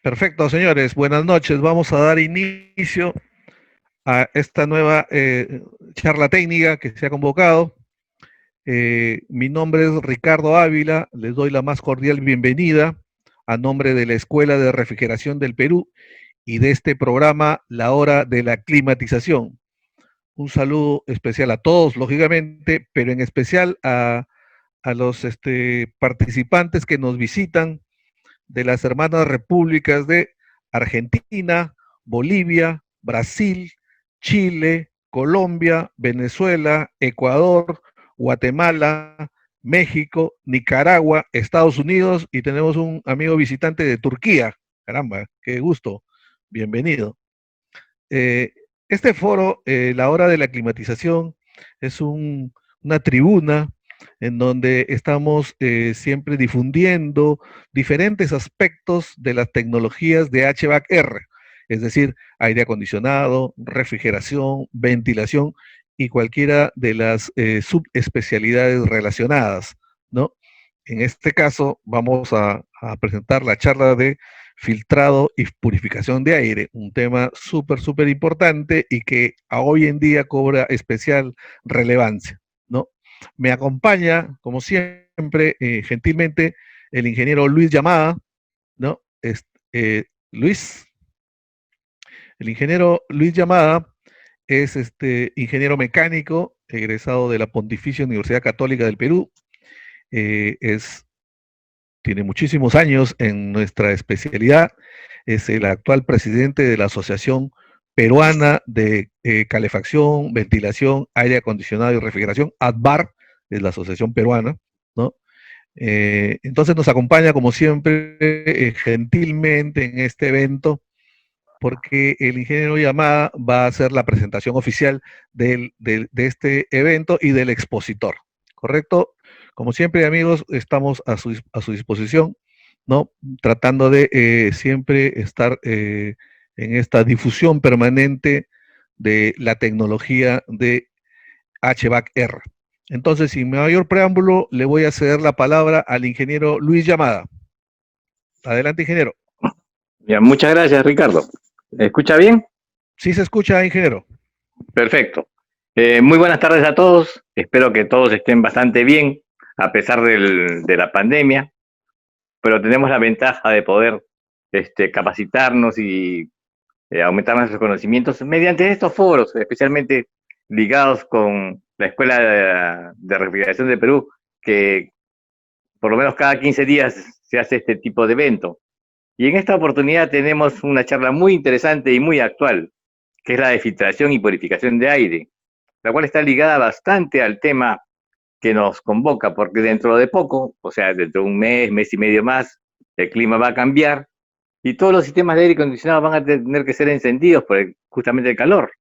Perfecto, señores. Buenas noches. Vamos a dar inicio a esta nueva charla técnica que se ha convocado. Mi nombre es Ricardo Ávila. Les doy la más cordial bienvenida a nombre de la Escuela de Refrigeración del Perú y de este programa La Hora de la Climatización. Un saludo especial a todos, lógicamente, pero en especial a los participantes que nos visitan de las hermanas repúblicas de Argentina, Bolivia, Brasil, Chile, Colombia, Venezuela, Ecuador, Guatemala, México, Nicaragua, Estados Unidos y tenemos un amigo visitante de Turquía. Caramba, qué gusto. Bienvenido. Eh, este foro, la hora de la climatización, es una tribuna en donde estamos siempre difundiendo diferentes aspectos de las tecnologías de HVAC-R, es decir, aire acondicionado, refrigeración, ventilación y cualquiera de las subespecialidades relacionadas, ¿no? En este caso vamos a presentar la charla de filtrado y purificación de aire, un tema súper importante y que a hoy en día cobra especial relevancia, ¿no? Me acompaña, como siempre, gentilmente, el ingeniero Luis Llamada, ¿no? Luis, el ingeniero Luis Llamada es ingeniero mecánico, egresado de la Pontificia Universidad Católica del Perú, es tiene muchísimos años en nuestra especialidad, es el actual presidente de la Asociación Peruana de Calefacción, Ventilación, Aire Acondicionado y Refrigeración, ADVAR, es la asociación peruana, ¿no? Entonces nos acompaña, como siempre, gentilmente en este evento, porque el ingeniero Yamada va a hacer la presentación oficial de este evento y del expositor, ¿correcto? Como siempre, amigos, estamos a su disposición, ¿no? Tratando de siempre estar en esta difusión permanente de la tecnología de HVAC-R. Entonces, sin mayor preámbulo, le voy a ceder la palabra al ingeniero Luis Llamada. Adelante, ingeniero. Bien, muchas gracias, Ricardo. ¿Me escucha bien? Sí se escucha, ingeniero. Perfecto. Muy buenas tardes a todos. Espero que todos estén bastante bien, a pesar de la pandemia, pero tenemos la ventaja de poder capacitarnos y aumentar nuestros conocimientos mediante estos foros, especialmente ligados con la Escuela de Refrigeración de Perú, que por lo menos cada 15 días se hace este tipo de evento. Y en esta oportunidad tenemos una charla muy interesante y muy actual, que es la de filtración y purificación de aire, la cual está ligada bastante al tema que nos convoca, porque dentro de poco, o sea, dentro de un mes y medio más, el clima va a cambiar y todos los sistemas de aire acondicionado van a tener que ser encendidos por justamente el calor.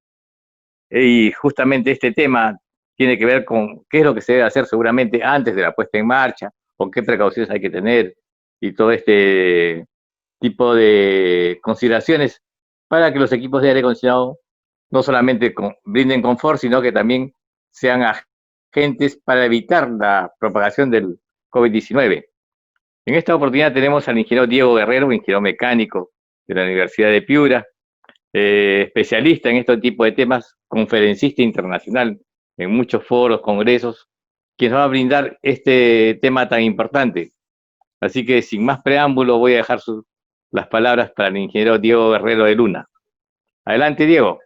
Y justamente este tema tiene que ver con qué es lo que se debe hacer seguramente antes de la puesta en marcha, o qué precauciones hay que tener, y todo este tipo de consideraciones para que los equipos de aire acondicionado no solamente brinden confort, sino que también sean agentes para evitar la propagación del COVID-19. En esta oportunidad tenemos al ingeniero Diego Guerrero, ingeniero mecánico de la Universidad de Piura, especialista en este tipo de temas, conferencista internacional en muchos foros, congresos, quien nos va a brindar este tema tan importante. Así que sin más preámbulo voy a dejar las palabras para el ingeniero Diego Guerrero de Luna. Adelante, Diego.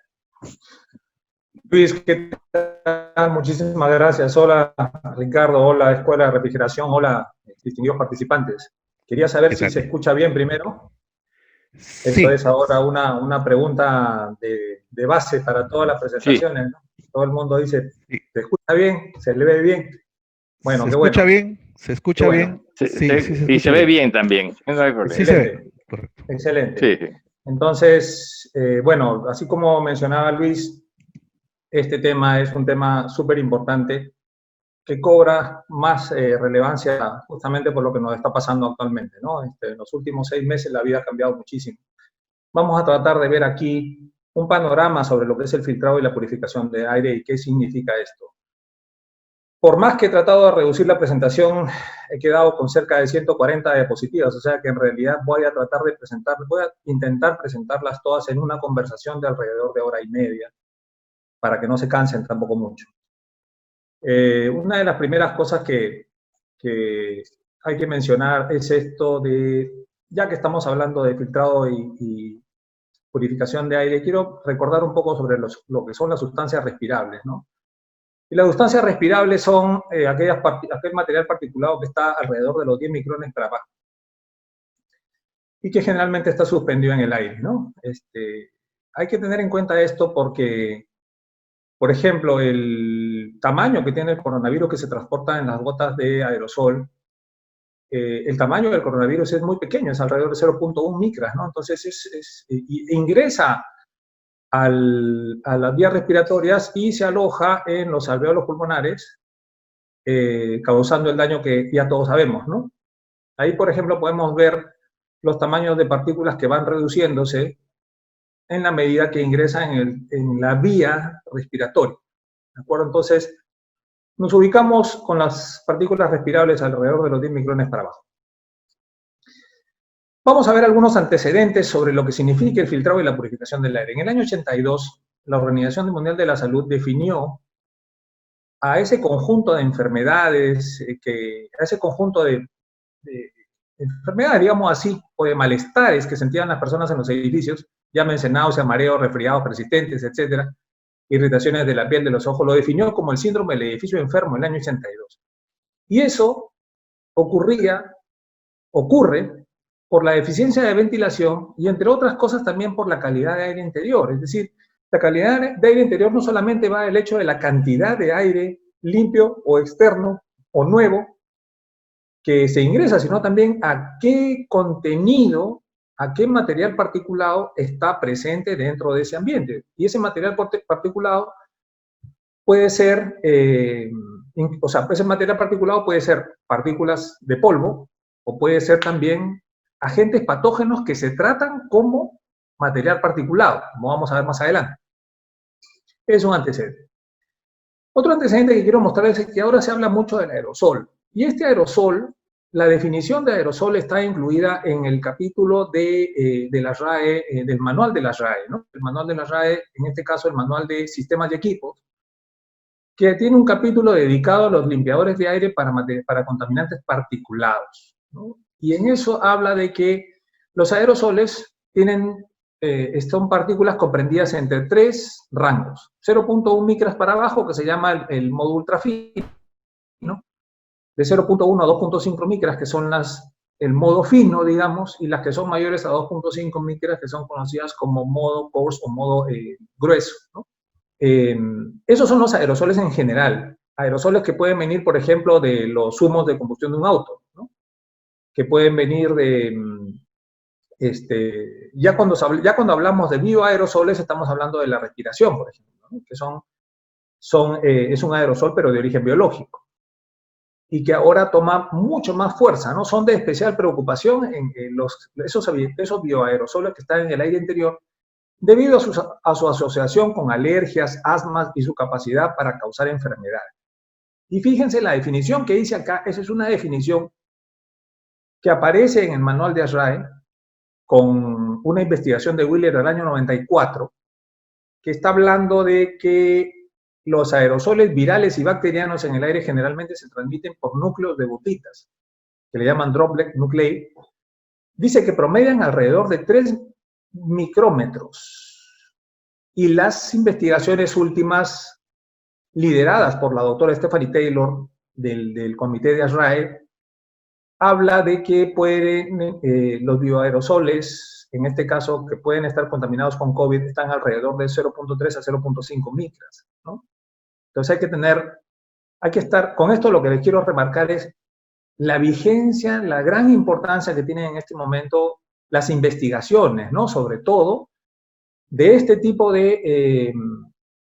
Luis, ¿qué tal? Muchísimas gracias. Hola, Ricardo. Hola, Escuela de Refrigeración. Hola, distinguidos participantes. Quería saber si se escucha bien primero. Sí. Esto es ahora una pregunta de base para todas las presentaciones, sí. ¿No? Todo el mundo dice, ¿se escucha bien? ¿Se le ve bien? Bueno, ¿Se qué escucha bueno. bien? ¿Se escucha bien? Y se ve bien también. No hay problema. Sí, se ve. Excelente. Sí. Entonces, bueno, así como mencionaba Luis, este tema es un tema súper importante que cobra más relevancia justamente por lo que nos está pasando actualmente, ¿no? En los últimos 6 meses la vida ha cambiado muchísimo. Vamos a tratar de ver aquí un panorama sobre lo que es el filtrado y la purificación de aire y qué significa esto. por más que he tratado de reducir la presentación, he quedado con cerca de 140 diapositivas, o sea que en realidad voy a intentar presentarlas todas en una conversación de alrededor de hora y media, para que no se cansen tampoco mucho. Una de las primeras cosas que hay que mencionar es esto de, ya que estamos hablando de filtrado y purificación de aire, quiero recordar un poco sobre lo que son las sustancias respirables, ¿no? Y las sustancias respirables son aquel material particulado que está alrededor de los 10 micrones para abajo y que generalmente está suspendido en el aire, ¿no? Hay que tener en cuenta esto porque, por ejemplo, el tamaño que tiene el coronavirus que se transporta en las gotas de aerosol, el tamaño del coronavirus es muy pequeño, es alrededor de 0.1 micras, ¿no? Entonces ingresa a las vías respiratorias y se aloja en los alvéolos pulmonares, causando el daño que ya todos sabemos, ¿no? Ahí, por ejemplo, podemos ver los tamaños de partículas que van reduciéndose en la medida que ingresan en la vía respiratoria, ¿de acuerdo? Entonces, nos ubicamos con las partículas respirables alrededor de los 10 micrones para abajo. Vamos a ver algunos antecedentes sobre lo que significa el filtrado y la purificación del aire. En el año 82, la Organización Mundial de la Salud definió a ese conjunto de enfermedades, a ese conjunto de enfermedades, digamos así, o de malestares que sentían las personas en los edificios, llámense náusea, mareos, resfriados persistentes, etcétera, irritaciones de la piel, de los ojos, lo definió como el síndrome del edificio enfermo en el año 82. Y eso ocurre por la deficiencia de ventilación y, entre otras cosas, también por la calidad de aire interior. Es decir, la calidad de aire interior no solamente va del hecho de la cantidad de aire limpio o externo o nuevo que se ingresa, sino también a qué contenido, a qué material particulado está presente dentro de ese ambiente. Y ese material particulado puede ser, ese material particulado puede ser partículas de polvo o puede ser también agentes patógenos que se tratan como material particulado, como vamos a ver más adelante. Es un antecedente. Otro antecedente que quiero mostrarles es que ahora se habla mucho del aerosol. Y este aerosol, la definición de aerosol está incluida en el capítulo de la RAE, del manual de la RAE, ¿no? El manual de la RAE, en este caso el manual de sistemas y equipos, que tiene un capítulo dedicado a los limpiadores de aire para contaminantes particulados, ¿no? Y en eso habla de que los aerosoles son partículas comprendidas entre 3 rangos. 0.1 micras para abajo, que se llama el modo ultrafino, ¿no? De 0.1 a 2.5 micras, que son el modo fino, digamos, y las que son mayores a 2.5 micras, que son conocidas como modo coarse o modo grueso, ¿no? Esos son los aerosoles en general. Aerosoles que pueden venir, por ejemplo, de los humos de combustión de un auto, ¿no? Que pueden venir de, ya cuando hablamos de bioaerosoles, estamos hablando de la respiración, por ejemplo, ¿no? Que es un aerosol, pero de origen biológico, y que ahora toma mucho más fuerza, ¿no? Son de especial preocupación esos bioaerosoles que están en el aire interior, debido a su asociación con alergias, asmas y su capacidad para causar enfermedades. Y fíjense la definición que dice acá, esa es una definición que aparece en el manual de ASRAE, con una investigación de Wheeler del año 94, que está hablando de que los aerosoles virales y bacterianos en el aire generalmente se transmiten por núcleos de gotitas, que le llaman droplet nuclei. Dice que promedian alrededor de 3 micrómetros. Y las investigaciones últimas, lideradas por la doctora Stephanie Taylor del comité de ASRAE, habla de que los bioaerosoles, en este caso, que pueden estar contaminados con COVID, están alrededor de 0.3 a 0.5 micras, ¿no? Entonces hay que estar, con esto lo que les quiero remarcar es la vigencia, la gran importancia que tienen en este momento las investigaciones, ¿no? Sobre todo de este tipo de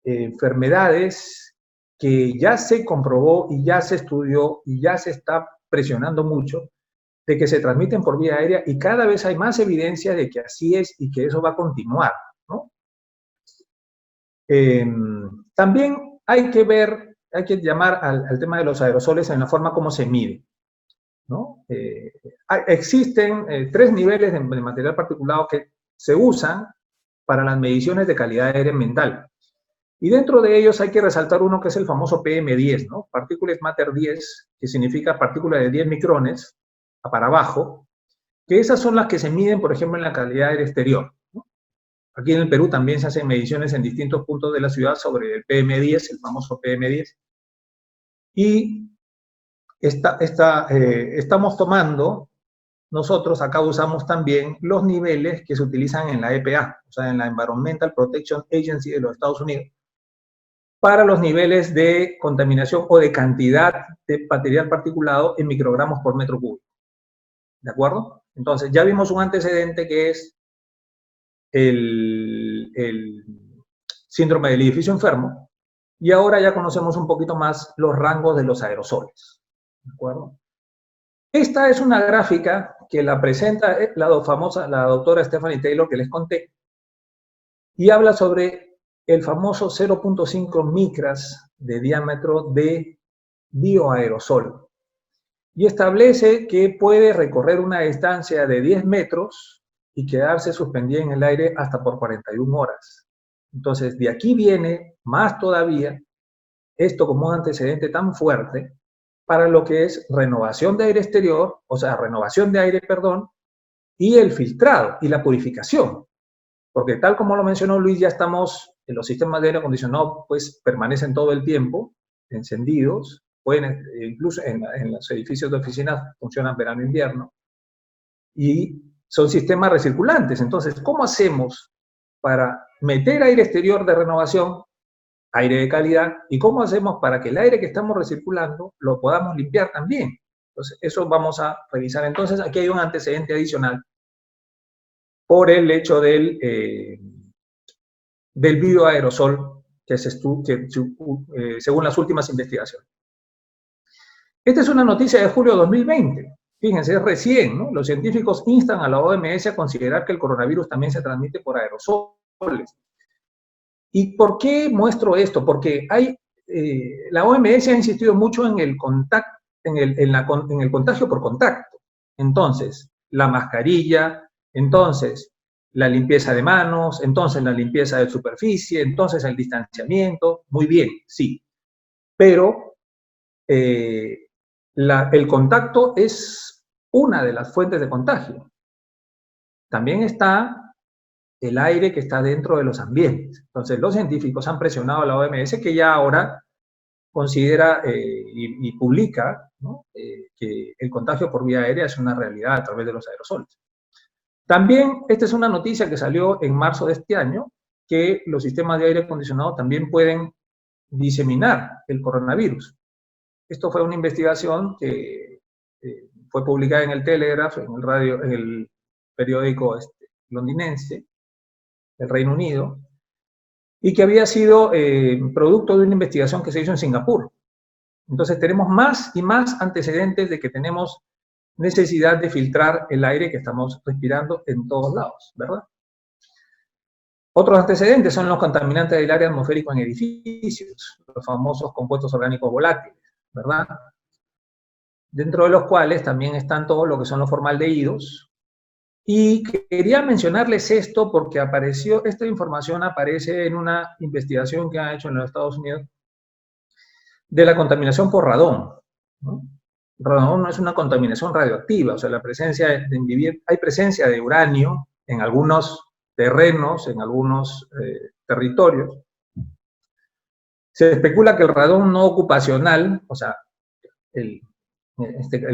enfermedades que ya se comprobó y ya se estudió y ya se está presionando mucho de que se transmiten por vía aérea, y cada vez hay más evidencia de que así es y que eso va a continuar, ¿no? También hay que ver hay que llamar al tema de los aerosoles en la forma como se mide, ¿no? Existen 3 niveles de material particulado que se usan para las mediciones de calidad de aire ambiental. Y dentro de ellos hay que resaltar uno que es el famoso PM10, ¿no? Particulate Matter 10, que significa partícula de 10 micrones para abajo, que esas son las que se miden, por ejemplo, en la calidad de aire exterior, ¿no? Aquí en el Perú también se hacen mediciones en distintos puntos de la ciudad sobre el PM10, el famoso PM10. Y estamos tomando, nosotros acá usamos también los niveles que se utilizan en la EPA, o sea, en la Environmental Protection Agency de los Estados Unidos, para los niveles de contaminación o de cantidad de material particulado en microgramos por metro cúbico. ¿De acuerdo? Entonces, ya vimos un antecedente que es el síndrome del edificio enfermo, y ahora ya conocemos un poquito más los rangos de los aerosoles. ¿De acuerdo? Esta es una gráfica que la presenta la doctora Stephanie Taylor, que les conté, y habla sobre el famoso 0.5 micras de diámetro de bioaerosol. Y establece que puede recorrer una distancia de 10 metros y quedarse suspendida en el aire hasta por 41 horas. Entonces, de aquí viene más todavía esto como un antecedente tan fuerte para lo que es renovación de aire exterior, o sea, renovación de aire, perdón, y el filtrado y la purificación. Porque tal como lo mencionó Luis, ya estamos, en los sistemas de aire acondicionado, pues permanecen todo el tiempo encendidos, pueden, incluso en los edificios de oficinas funcionan verano e invierno, y son sistemas recirculantes. Entonces, ¿cómo hacemos para meter aire exterior de renovación, aire de calidad, y cómo hacemos para que el aire que estamos recirculando lo podamos limpiar también? Entonces, eso vamos a revisar. Entonces, aquí hay un antecedente adicional por el hecho del bioaerosol según las últimas investigaciones. Esta es una noticia de julio de 2020. Fíjense, es recién, ¿no? Los científicos instan a la OMS a considerar que el coronavirus también se transmite por aerosoles. ¿Y por qué muestro esto? Porque la OMS ha insistido mucho en el contagio por contacto. Entonces, la mascarilla, entonces la limpieza de manos, entonces la limpieza de superficie, entonces el distanciamiento, muy bien, sí. Pero el contacto es una de las fuentes de contagio. También está el aire que está dentro de los ambientes. Entonces, los científicos han presionado a la OMS, que ya ahora considera y publica, ¿no?, que el contagio por vía aérea es una realidad a través de los aerosoles. También, esta es una noticia que salió en marzo de este año, que los sistemas de aire acondicionado también pueden diseminar el coronavirus. Esto fue una investigación que fue publicada en el Telegraph, en el periódico londinense, del Reino Unido, y que había sido producto de una investigación que se hizo en Singapur. Entonces tenemos más y más antecedentes de que tenemos necesidad de filtrar el aire que estamos respirando en todos lados, ¿verdad? Otros antecedentes son los contaminantes del aire atmosférico en edificios, los famosos compuestos orgánicos volátiles, ¿verdad? Dentro de los cuales también están todo lo que son los formaldehídos. Y quería mencionarles esto porque esta información aparece en una investigación que ha hecho en los Estados Unidos de la contaminación por radón, ¿no? Radón no es una contaminación radioactiva, o sea, hay presencia de uranio en algunos terrenos, en algunos territorios. Se especula que el radón no ocupacional, o sea, el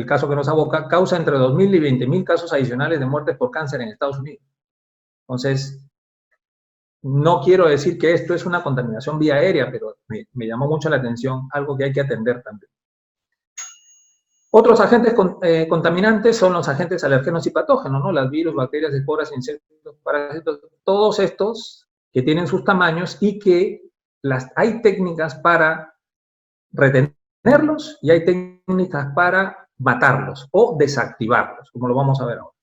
caso que nos aboca, causa entre 2.000 y 20.000 casos adicionales de muertes por cáncer en Estados Unidos. Entonces, no quiero decir que esto es una contaminación vía aérea, pero me llamó mucho la atención, algo que hay que atender también. Otros agentes contaminantes son los agentes alergenos y patógenos, ¿no? Las virus, bacterias, esporas, insectos, parásitos, todos estos que tienen sus tamaños y que hay técnicas para retenerlos y hay técnicas para matarlos o desactivarlos, como lo vamos a ver ahora.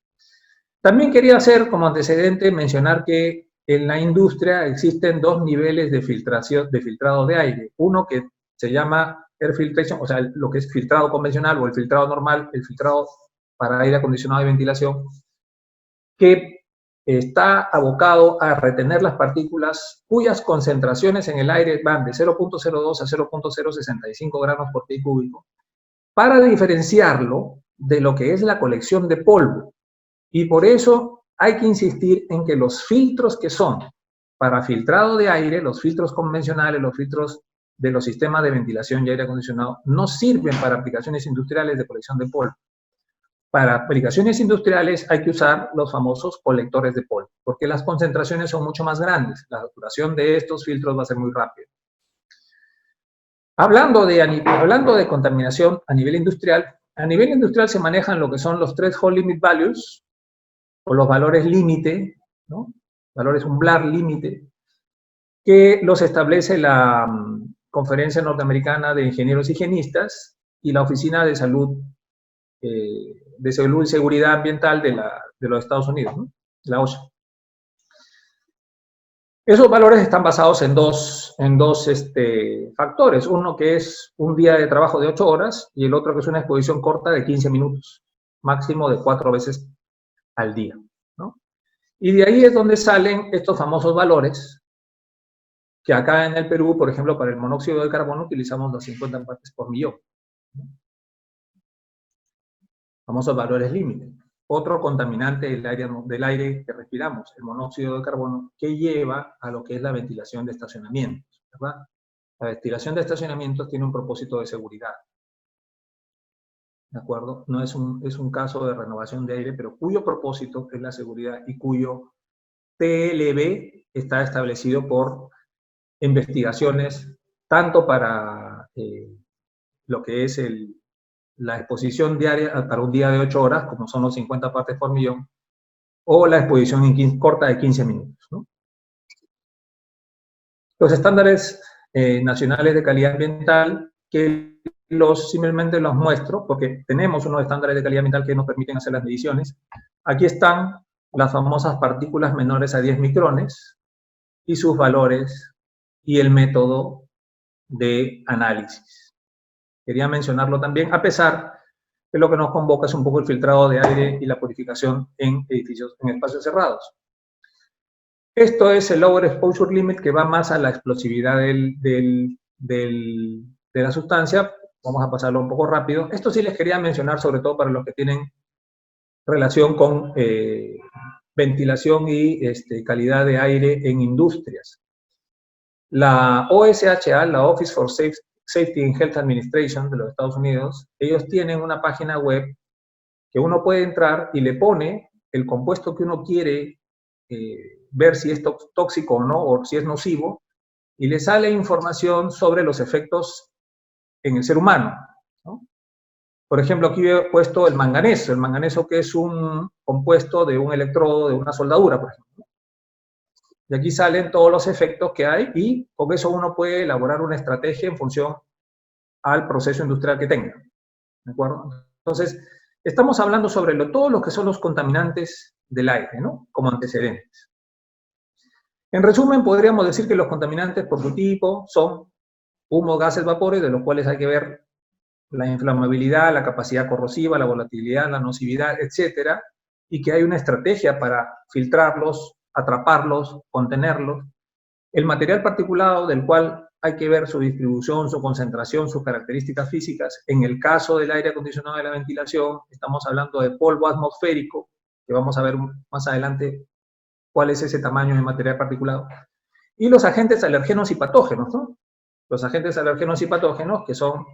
También quería hacer como antecedente mencionar que en la industria existen 2 niveles de filtrado de aire. Uno que se llama air filtration, o sea, lo que es filtrado convencional o el filtrado normal, el filtrado para aire acondicionado y ventilación, que está abocado a retener las partículas cuyas concentraciones en el aire van de 0.02 a 0.065 gramos por pie cúbico, para diferenciarlo de lo que es la colección de polvo. Y por eso hay que insistir en que los filtros que son para filtrado de aire, los filtros convencionales, los filtros de los sistemas de ventilación y aire acondicionado, no sirven para aplicaciones industriales de colección de polvo. Para aplicaciones industriales hay que usar los famosos colectores de polvo, porque las concentraciones son mucho más grandes. La saturación de estos filtros va a ser muy rápida. Hablando de contaminación a nivel industrial se manejan lo que son los threshold limit values, o los valores límite, ¿no? Valores umbral límite, que los establece la Conferencia Norteamericana de Ingenieros Higienistas y la Oficina de Salud y Seguridad Ambiental de los Estados Unidos, ¿no? La OSHA. Esos valores están basados en dos factores. Uno que es un día de trabajo de 8 horas y el otro que es una exposición corta de 15 minutos, máximo de 4 veces al día, ¿no? Y de ahí es donde salen estos famosos valores que acá en el Perú, por ejemplo, para el monóxido de carbono utilizamos los 50 partes por millón, ¿no? Famosos valores límite. Otro contaminante del aire que respiramos, el monóxido de carbono, que lleva a lo que es la ventilación de estacionamientos, ¿verdad? La ventilación de estacionamientos tiene un propósito de seguridad, ¿de acuerdo? No es un caso de renovación de aire, pero cuyo propósito es la seguridad y cuyo TLB está establecido por investigaciones tanto para lo que es la exposición diaria para un día de 8 horas, como son los 50 partes por millón, o la exposición corta de 15 minutos, ¿no? Los estándares nacionales de calidad ambiental, que simplemente los muestro, porque tenemos unos estándares de calidad ambiental que nos permiten hacer las mediciones. Aquí están las famosas partículas menores a 10 micrones y sus valores y el método de análisis. Quería mencionarlo también, a pesar que lo que nos convoca es un poco el filtrado de aire y la purificación en edificios, en espacios cerrados. Esto es el Lower Exposure Limit, que va más a la explosividad de la sustancia. Vamos a pasarlo un poco rápido. Esto sí les quería mencionar, sobre todo para los que tienen relación con ventilación y calidad de aire en industrias. La OSHA, la Office for Safety and Health Administration de los Estados Unidos, ellos tienen una página web que uno puede entrar y le pone el compuesto que uno quiere ver si es tóxico o no, o si es nocivo, y le sale información sobre los efectos en el ser humano, ¿no? Por ejemplo, aquí he puesto el manganeso que es un compuesto de un electrodo, de una soldadura, por ejemplo. Y aquí salen todos los efectos que hay y con eso uno puede elaborar una estrategia en función al proceso industrial que tenga, ¿de acuerdo? Entonces, estamos hablando sobre todos los que son los contaminantes del aire, ¿no? Como antecedentes. En resumen, podríamos decir que los contaminantes por su tipo son humo, gases, vapores, de los cuales hay que ver la inflamabilidad, la capacidad corrosiva, la volatilidad, la nocividad, etcétera, y que hay una estrategia para filtrarlos, atraparlos, contenerlos. El material particulado, del cual hay que ver su distribución, su concentración, sus características físicas. En el caso del aire acondicionado y la ventilación, estamos hablando de polvo atmosférico, que vamos a ver más adelante cuál es ese tamaño de material particulado. Y los agentes alergenos y patógenos, ¿no? Los agentes alergenos y patógenos, que son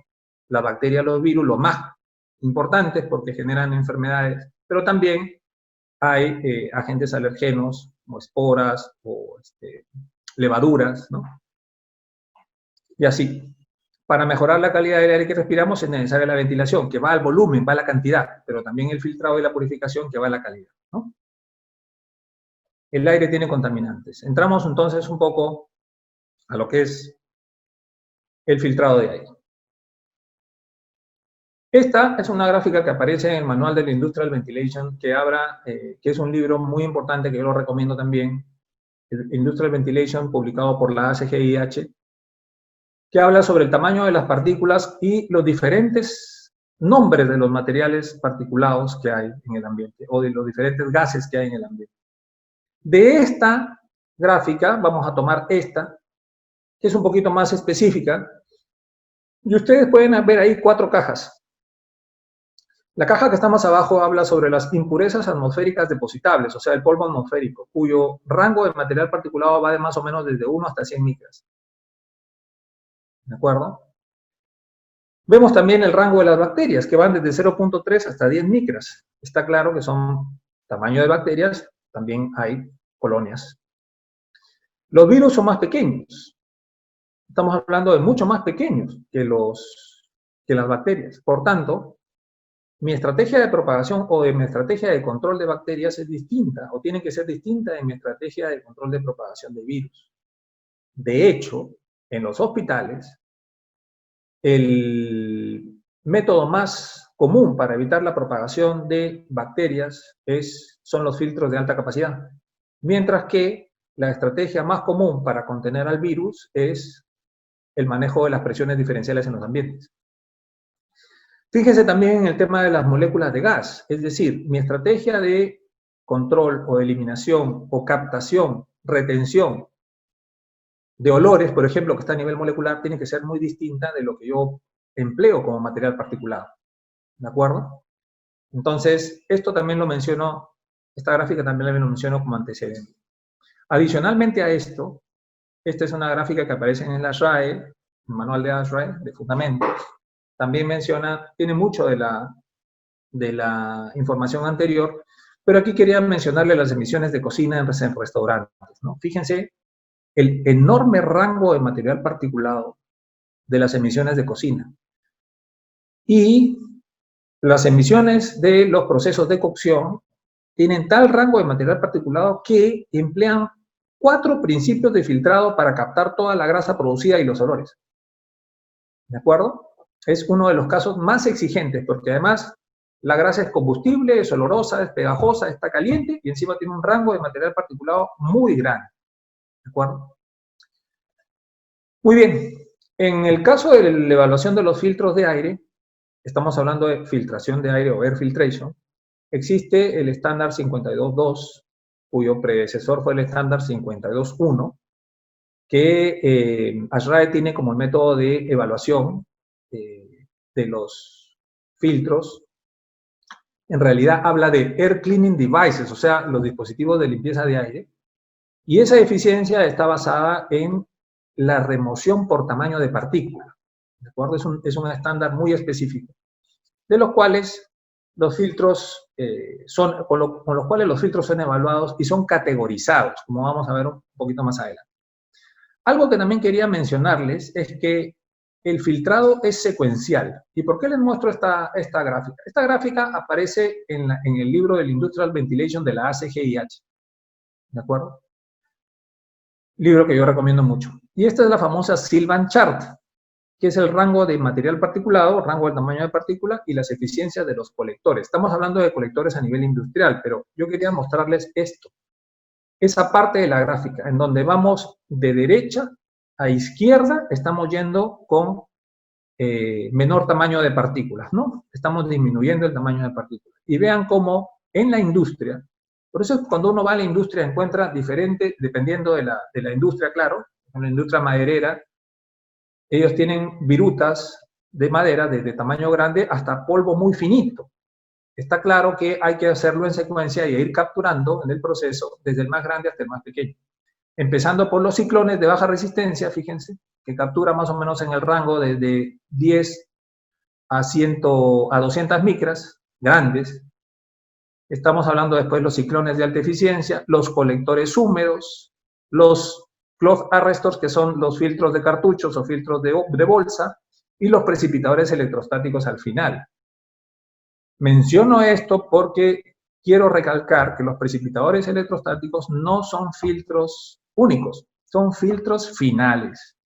las bacterias, los virus, los más importantes porque generan enfermedades, pero también hay agentes alergenos como esporas o levaduras, ¿no? Y así. Para mejorar la calidad del aire que respiramos es necesaria la ventilación, que va al volumen, va a la cantidad, pero también el filtrado y la purificación, que va a la calidad, ¿no? El aire tiene contaminantes. Entramos entonces un poco a lo que es el filtrado de aire. Esta es una gráfica que aparece en el manual de la Industrial Ventilation, que es un libro muy importante que yo lo recomiendo también, Industrial Ventilation, publicado por la ACGIH, que habla sobre el tamaño de las partículas y los diferentes nombres de los materiales particulados que hay en el ambiente, o de los diferentes gases que hay en el ambiente. De esta gráfica, vamos a tomar esta, que es un poquito más específica, y ustedes pueden ver ahí 4 cajas. La caja que está más abajo habla sobre las impurezas atmosféricas depositables, o sea, el polvo atmosférico, cuyo rango de material particulado va de más o menos desde 1 hasta 100 micras. ¿De acuerdo? Vemos también el rango de las bacterias, que van desde 0.3 hasta 10 micras. Está claro que son tamaño de bacterias, también hay colonias. Los virus son más pequeños. Estamos hablando de mucho más pequeños que las bacterias. Por tanto, mi estrategia de propagación o de mi estrategia de control de bacterias es distinta, o tiene que ser distinta de mi estrategia de control de propagación de virus. De hecho, en los hospitales, el método más común para evitar la propagación de bacterias son los filtros de alta capacidad, mientras que la estrategia más común para contener al virus es el manejo de las presiones diferenciales en los ambientes. Fíjense también en el tema de las moléculas de gas, es decir, mi estrategia de control o eliminación o captación, retención de olores, por ejemplo, que está a nivel molecular, tiene que ser muy distinta de lo que yo empleo como material particulado. ¿De acuerdo? Entonces, esto también lo menciono, esta gráfica también lo menciono como antecedente. Adicionalmente a esto, esta es una gráfica que aparece en la SRAE, el manual de SRAE, de fundamentos. También menciona, tiene mucho de la información anterior, pero aquí quería mencionarle las emisiones de cocina en restaurantes, ¿no? Fíjense el enorme rango de material particulado de las emisiones de cocina. Y las emisiones de los procesos de cocción tienen tal rango de material particulado que emplean 4 principios de filtrado para captar toda la grasa producida y los olores. ¿De acuerdo? Es uno de los casos más exigentes, porque además la grasa es combustible, es olorosa, es pegajosa, está caliente, y encima tiene un rango de material particulado muy grande. ¿De acuerdo? Muy bien. En el caso de la evaluación de los filtros de aire, estamos hablando de filtración de aire o air filtration, existe el estándar 52.2, cuyo predecesor fue el estándar 52.1, que ASHRAE tiene como el método de evaluación de los filtros. En realidad habla de air cleaning devices, o sea, los dispositivos de limpieza de aire, y esa eficiencia está basada en la remoción por tamaño de partícula. ¿De acuerdo? Es un estándar muy específico, de los cuales los filtros con los cuales los filtros son evaluados y son categorizados, como vamos a ver un poquito más adelante. Algo que también quería mencionarles es que el filtrado es secuencial. ¿Y por qué les muestro esta gráfica? Esta gráfica aparece en el libro del Industrial Ventilation de la ACGIH. ¿De acuerdo? Libro que yo recomiendo mucho. Y esta es la famosa Sylvan Chart, que es el rango de material particulado, rango del tamaño de partícula y las eficiencias de los colectores. Estamos hablando de colectores a nivel industrial, pero yo quería mostrarles esto. Esa parte de la gráfica, en donde vamos de derecha a izquierda, estamos yendo con menor tamaño de partículas, ¿no? Estamos disminuyendo el tamaño de partículas. Y vean cómo en la industria, por eso cuando uno va a la industria encuentra diferente, dependiendo de la industria, claro, en la industria maderera, ellos tienen virutas de madera desde tamaño grande hasta polvo muy finito. Está claro que hay que hacerlo en secuencia y ir capturando en el proceso desde el más grande hasta el más pequeño. Empezando por los ciclones de baja resistencia, fíjense, que captura más o menos en el rango desde 10 a 200 micras, grandes. Estamos hablando después de los ciclones de alta eficiencia, los colectores húmedos, los cloth arrestors, que son los filtros de cartuchos o filtros de bolsa, y los precipitadores electrostáticos al final. Menciono esto porque quiero recalcar que los precipitadores electrostáticos no son filtros únicos, son filtros finales.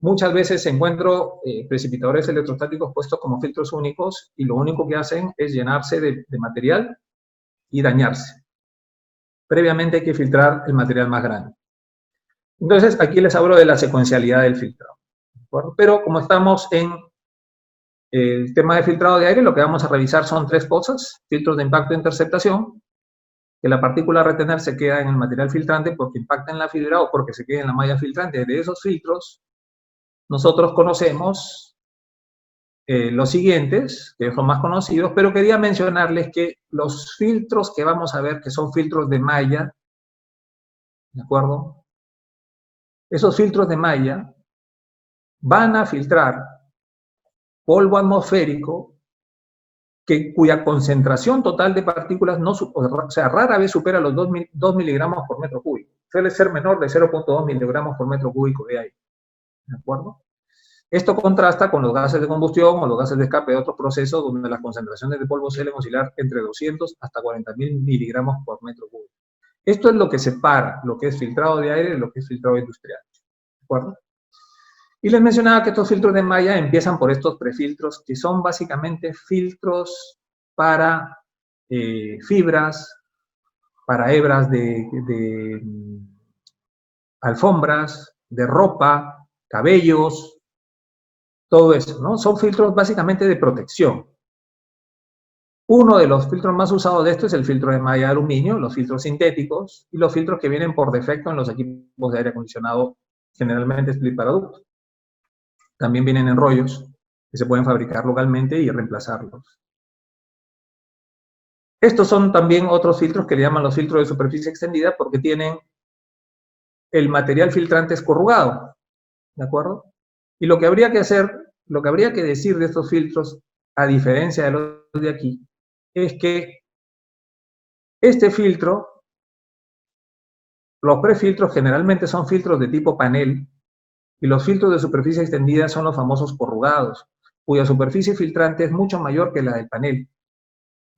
Muchas veces encuentro precipitadores electrostáticos puestos como filtros únicos y lo único que hacen es llenarse de material y dañarse. Previamente hay que filtrar el material más grande. Entonces, aquí les hablo de la secuencialidad del filtrado. acuerdo? Pero como estamos en el tema de filtrado de aire, lo que vamos a revisar son 3 cosas: filtros de impacto e interceptación, que la partícula a retener se queda en el material filtrante porque impacta en la fibra o porque se queda en la malla filtrante. De esos filtros, nosotros conocemos los siguientes, que son más conocidos, pero quería mencionarles que los filtros que vamos a ver, que son filtros de malla, ¿de acuerdo? Esos filtros de malla van a filtrar polvo atmosférico cuya concentración total de partículas rara vez supera los 2 miligramos por metro cúbico. Suele ser menor de 0.2 miligramos por metro cúbico de aire. ¿De acuerdo? Esto contrasta con los gases de combustión o los gases de escape de otros procesos donde las concentraciones de polvo suelen oscilar entre 200 hasta 40.000 miligramos por metro cúbico. Esto es lo que separa lo que es filtrado de aire de lo que es filtrado industrial. ¿De acuerdo? Y les mencionaba que estos filtros de malla empiezan por estos prefiltros, que son básicamente filtros para fibras, para hebras de alfombras, de ropa, cabellos, todo eso, ¿no? Son filtros básicamente de protección. Uno de los filtros más usados de esto es el filtro de malla de aluminio, los filtros sintéticos y los filtros que vienen por defecto en los equipos de aire acondicionado, generalmente split paraducto. También vienen en rollos que se pueden fabricar localmente y reemplazarlos. Estos son también otros filtros que le llaman los filtros de superficie extendida porque tienen el material filtrante corrugado, ¿de acuerdo? Y lo que habría que hacer, lo que habría que decir de estos filtros, a diferencia de los de aquí, es que este filtro, los prefiltros generalmente son filtros de tipo panel, y los filtros de superficie extendida son los famosos corrugados, cuya superficie filtrante es mucho mayor que la del panel.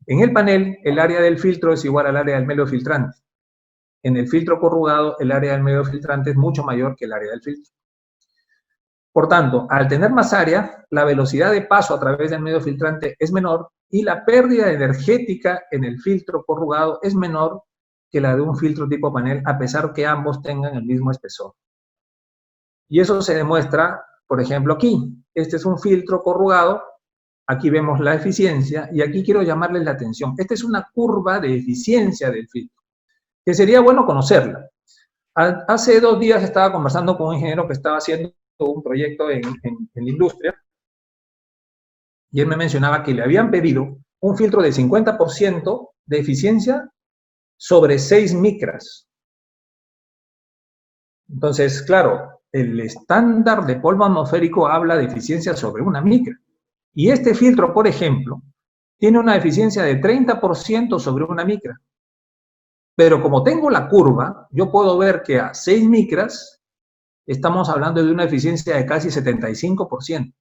En el panel, el área del filtro es igual al área del medio filtrante. En el filtro corrugado, el área del medio filtrante es mucho mayor que el área del filtro. Por tanto, al tener más área, la velocidad de paso a través del medio filtrante es menor y la pérdida energética en el filtro corrugado es menor que la de un filtro tipo panel, a pesar que ambos tengan el mismo espesor. Y eso se demuestra, por ejemplo, aquí. Este es un filtro corrugado, aquí vemos la eficiencia, y aquí quiero llamarles la atención. Esta es una curva de eficiencia del filtro, que sería bueno conocerla. Hace 2 días estaba conversando con un ingeniero que estaba haciendo un proyecto en la industria, y él me mencionaba que le habían pedido un filtro de 50% de eficiencia sobre 6 micras. Entonces, claro, el estándar de polvo atmosférico habla de eficiencia sobre 1 micra. Y este filtro, por ejemplo, tiene una eficiencia de 30% sobre 1 micra. Pero como tengo la curva, yo puedo ver que a 6 micras estamos hablando de una eficiencia de casi 75%.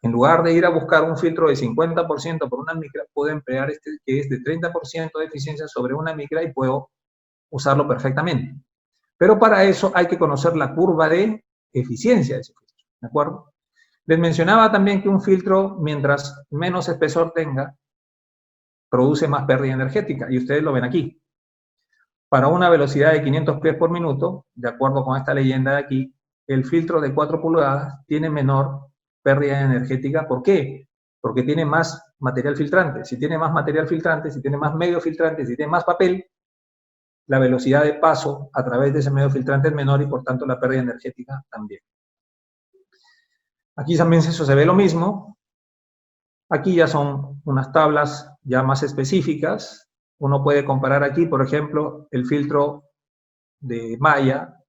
En lugar de ir a buscar un filtro de 50% por 1 micra, puedo emplear este que es de 30% de eficiencia sobre 1 micra y puedo usarlo perfectamente. Pero para eso hay que conocer la curva de eficiencia de ese filtro, ¿de acuerdo? Les mencionaba también que un filtro, mientras menos espesor tenga, produce más pérdida energética, y ustedes lo ven aquí. Para una velocidad de 500 pies por minuto, de acuerdo con esta leyenda de aquí, el filtro de 4 pulgadas tiene menor pérdida energética. ¿Por qué? Porque tiene más material filtrante. Si tiene más material filtrante, si tiene más medio filtrante, si tiene más papel, la velocidad de paso a través de ese medio filtrante es menor y por tanto la pérdida energética también. Aquí también se ve lo mismo. Aquí ya son unas tablas ya más específicas. Uno puede comparar aquí, por ejemplo, el filtro de malla,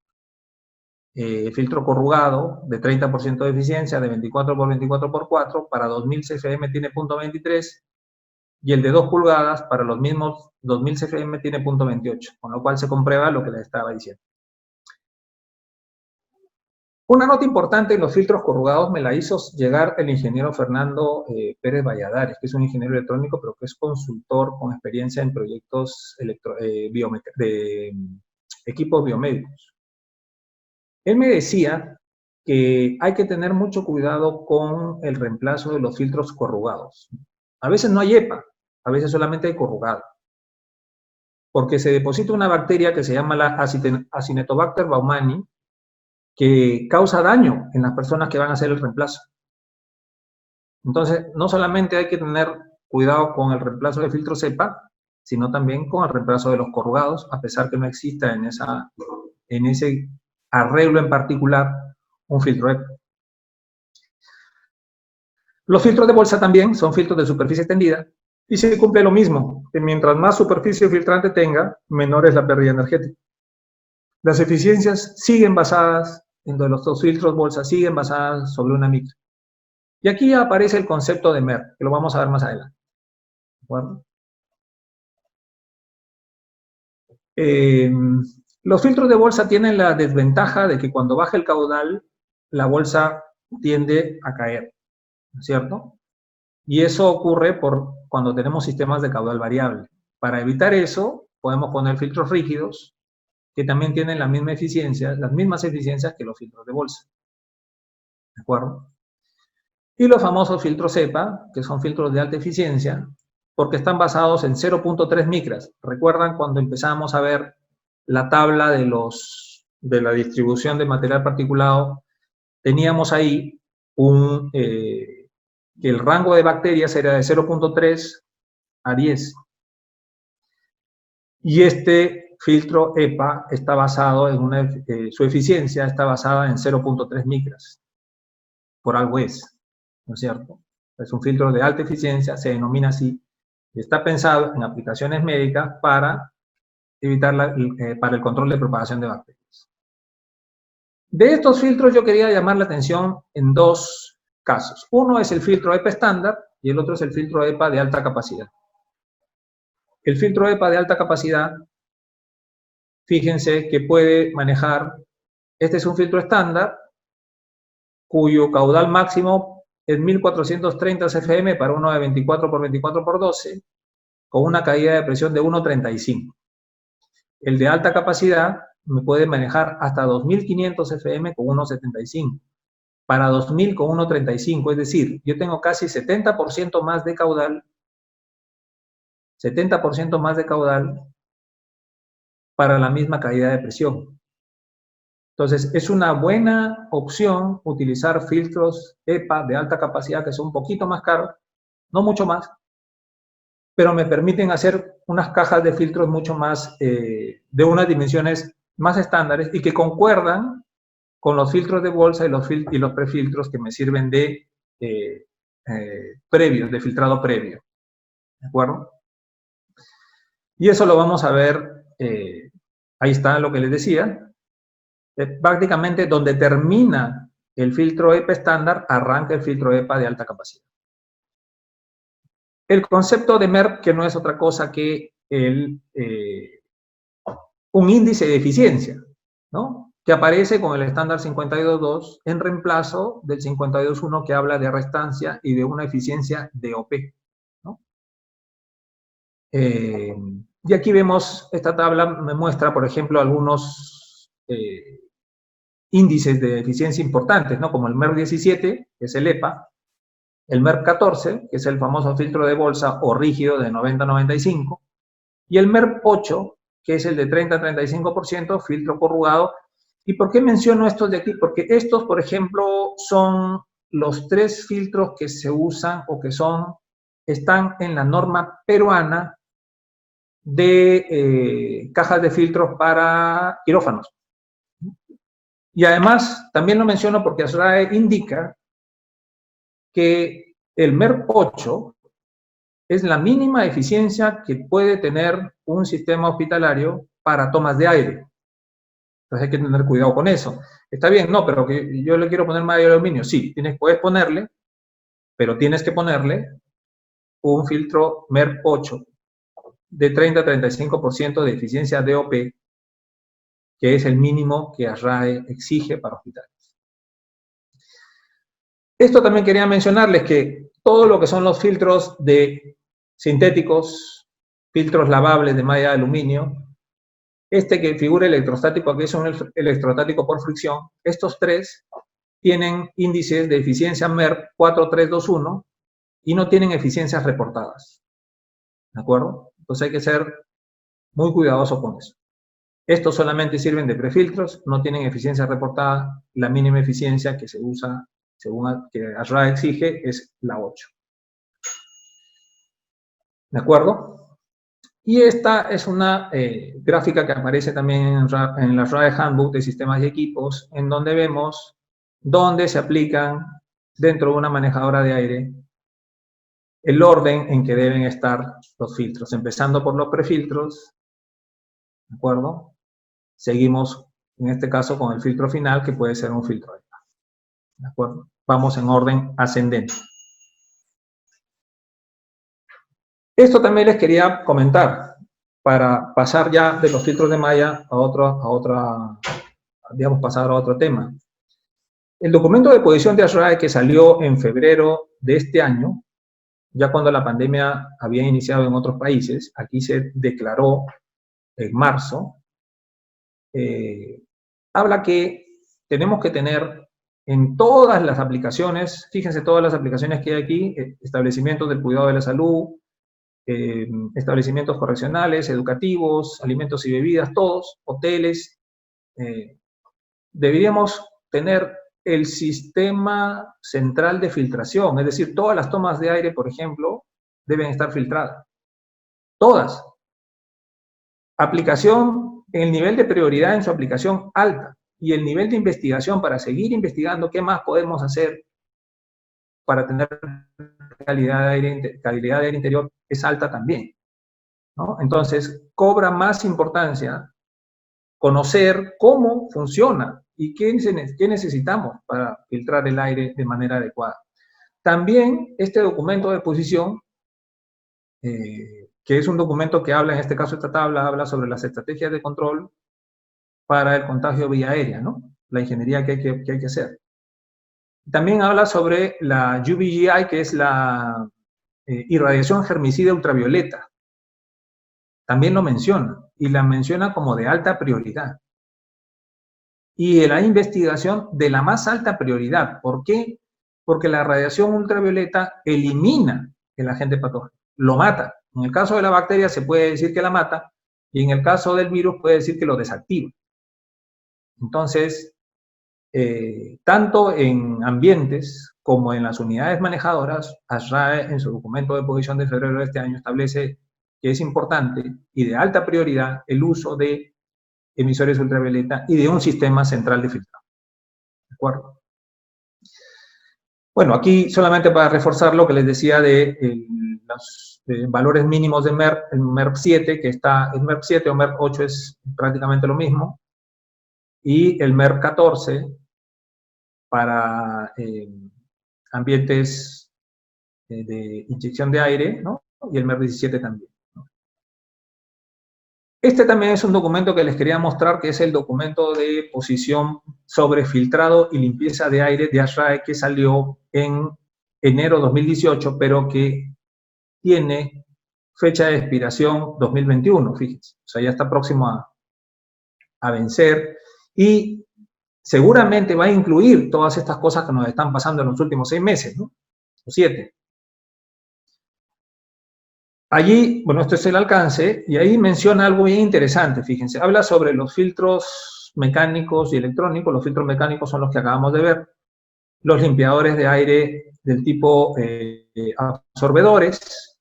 filtro corrugado de 30% de eficiencia, de 24 por 24 por 4, para 2000 CFM tiene 0.23, y el de 2 pulgadas para los mismos 2000 CFM tiene 0.28, con lo cual se comprueba lo que les estaba diciendo. Una nota importante en los filtros corrugados me la hizo llegar el ingeniero Fernando Pérez Valladares, que es un ingeniero electrónico, pero que es consultor con experiencia en proyectos de equipos biomédicos. Él me decía que hay que tener mucho cuidado con el reemplazo de los filtros corrugados. A veces no hay EPA, a veces solamente hay corrugado. Porque se deposita una bacteria que se llama la Acinetobacter baumannii, que causa daño en las personas que van a hacer el reemplazo. Entonces, no solamente hay que tener cuidado con el reemplazo de filtro cepa, sino también con el reemplazo de los corrugados, a pesar que no exista en ese arreglo en particular un filtro EPA. Los filtros de bolsa también son filtros de superficie extendida y se cumple lo mismo, que mientras más superficie filtrante tenga, menor es la pérdida energética. Las eficiencias siguen basadas, en los dos filtros bolsa, siguen basadas sobre una micra. Y aquí aparece el concepto de MER, que lo vamos a ver más adelante. ¿De acuerdo? Los filtros de bolsa tienen la desventaja de que cuando baja el caudal, la bolsa tiende a caer, ¿no es cierto? Y eso ocurre cuando tenemos sistemas de caudal variable. Para evitar eso, podemos poner filtros rígidos que también tienen la misma eficiencia, las mismas eficiencias que los filtros de bolsa. ¿De acuerdo? Y los famosos filtros cepa, que son filtros de alta eficiencia, porque están basados en 0.3 micras. ¿Recuerdan cuando empezamos a ver la tabla de la distribución de material particulado? Teníamos ahí que el rango de bacterias era de 0.3 a 10. Y este filtro EPA está basado en su eficiencia está basada en 0.3 micras. Por algo es, ¿no es cierto? Es un filtro de alta eficiencia, se denomina así, y está pensado en aplicaciones médicas para evitar para el control de propagación de bacterias. De estos filtros yo quería llamar la atención en dos casos. Uno es el filtro EPA estándar y el otro es el filtro EPA de alta capacidad. El filtro EPA de alta capacidad, fíjense que puede manejar, este es un filtro estándar, cuyo caudal máximo es 1430 CFM para uno de 24 por 24 por 12, con una caída de presión de 1.35. El de alta capacidad me puede manejar hasta 2500 CFM con 1.75. Para 2000 con 1.35, es decir, yo tengo casi 70% más de caudal, 70% más de caudal para la misma caída de presión. Entonces, es una buena opción utilizar filtros EPA de alta capacidad que son un poquito más caros, no mucho más, pero me permiten hacer unas cajas de filtros mucho más, de unas dimensiones más estándares y que concuerdan con los filtros de bolsa y los prefiltros que me sirven de previos, de filtrado previo. ¿De acuerdo? Y eso lo vamos a ver, ahí está lo que les decía. Prácticamente donde termina el filtro EPA estándar, arranca el filtro EPA de alta capacidad. El concepto de MERP, que no es otra cosa que un índice de eficiencia, ¿no? Que aparece con el estándar 52.2 en reemplazo del 52.1 que habla de restancia y de una eficiencia DOP, ¿no? Y aquí vemos, esta tabla me muestra, por ejemplo, algunos índices de eficiencia importantes, ¿no? Como el MERP 17, que es el EPA, el MERP 14, que es el famoso filtro de bolsa o rígido de 90-95, y el MERP 8, que es el de 30-35%, filtro corrugado. ¿Y por qué menciono estos de aquí? Porque estos, por ejemplo, son los 3 filtros que se usan o que están en la norma peruana de cajas de filtros para quirófanos. Y además, también lo menciono porque ASRAE indica que el MERP 8 es la mínima eficiencia que puede tener un sistema hospitalario para tomas de aire. Entonces hay que tener cuidado con eso. Está bien, no, pero que yo le quiero poner madera de aluminio. Sí, puedes ponerle, pero tienes que ponerle un filtro MERP 8 de 30-35% de eficiencia DOP, que es el mínimo que ASRAE exige para hospitales. Esto también quería mencionarles que todo lo que son los filtros de sintéticos, filtros lavables de malla de aluminio, este que figura electrostático, aquí es un electrostático por fricción, estos 3 tienen índices de eficiencia MERP 4321 y no tienen eficiencias reportadas. ¿De acuerdo? Entonces hay que ser muy cuidadoso con eso. Estos solamente sirven de prefiltros, no tienen eficiencia reportada, la mínima eficiencia que se usa, según que ASHRAE exige, es la 8. ¿De acuerdo? Y esta es una gráfica que aparece también en la RAE Handbook de Sistemas y Equipos, en donde vemos dónde se aplican dentro de una manejadora de aire el orden en que deben estar los filtros, empezando por los prefiltros, ¿de acuerdo? Seguimos, en este caso, con el filtro final, que puede ser un filtro de paz, ¿de acuerdo? Vamos en orden ascendente. Esto también les quería comentar, para pasar ya de los filtros de malla digamos, pasar a otro tema. El documento de posición de ASHRAE que salió en febrero de este año, ya cuando la pandemia había iniciado en otros países, aquí se declaró en marzo, habla que tenemos que tener en todas las aplicaciones, fíjense todas las aplicaciones que hay aquí, establecimientos del cuidado de la salud, establecimientos correccionales, educativos, alimentos y bebidas, todos, hoteles, deberíamos tener el sistema central de filtración, es decir, todas las tomas de aire, por ejemplo, deben estar filtradas. Todas. Aplicación, el nivel de prioridad en su aplicación alta y el nivel de investigación para seguir investigando qué más podemos hacer para tener calidad de aire interior es alta también, ¿no? Entonces, cobra más importancia conocer cómo funciona y qué necesitamos para filtrar el aire de manera adecuada. También este documento de posición, que es un documento que habla, en este caso esta tabla, habla sobre las estrategias de control para el contagio vía aérea, ¿no? La ingeniería que hay que hacer. También habla sobre la UVGI, que es la irradiación germicida ultravioleta. También lo menciona, y la menciona como de alta prioridad. Y la investigación de la más alta prioridad. ¿Por qué? Porque la radiación ultravioleta elimina el agente patógeno, lo mata. En el caso de la bacteria se puede decir que la mata, y en el caso del virus puede decir que lo desactiva. Entonces, tanto en ambientes como en las unidades manejadoras, ASHRAE en su documento de posición de febrero de este año establece que es importante y de alta prioridad el uso de emisores ultravioleta y de un sistema central de filtrado. ¿De acuerdo? Bueno, aquí solamente para reforzar lo que les decía de los valores mínimos de MERP, el MERP 7, que está, el MERP 7 o MERP 8 es prácticamente lo mismo, y el MERP 14 para ambientes de inyección de aire, ¿no? Y el MERP 17 también. Este también es un documento que les quería mostrar, que es el documento de posición sobre filtrado y limpieza de aire de ASHRAE, que salió en enero de 2018, pero que tiene fecha de expiración 2021, fíjense. O sea, ya está próximo a vencer y seguramente va a incluir todas estas cosas que nos están pasando en los últimos 6 meses, ¿no? O 7. Allí, bueno, esto es el alcance, y ahí menciona algo bien interesante, fíjense. Habla sobre los filtros mecánicos y electrónicos. Los filtros mecánicos son los que acabamos de ver. Los limpiadores de aire del tipo absorbedores,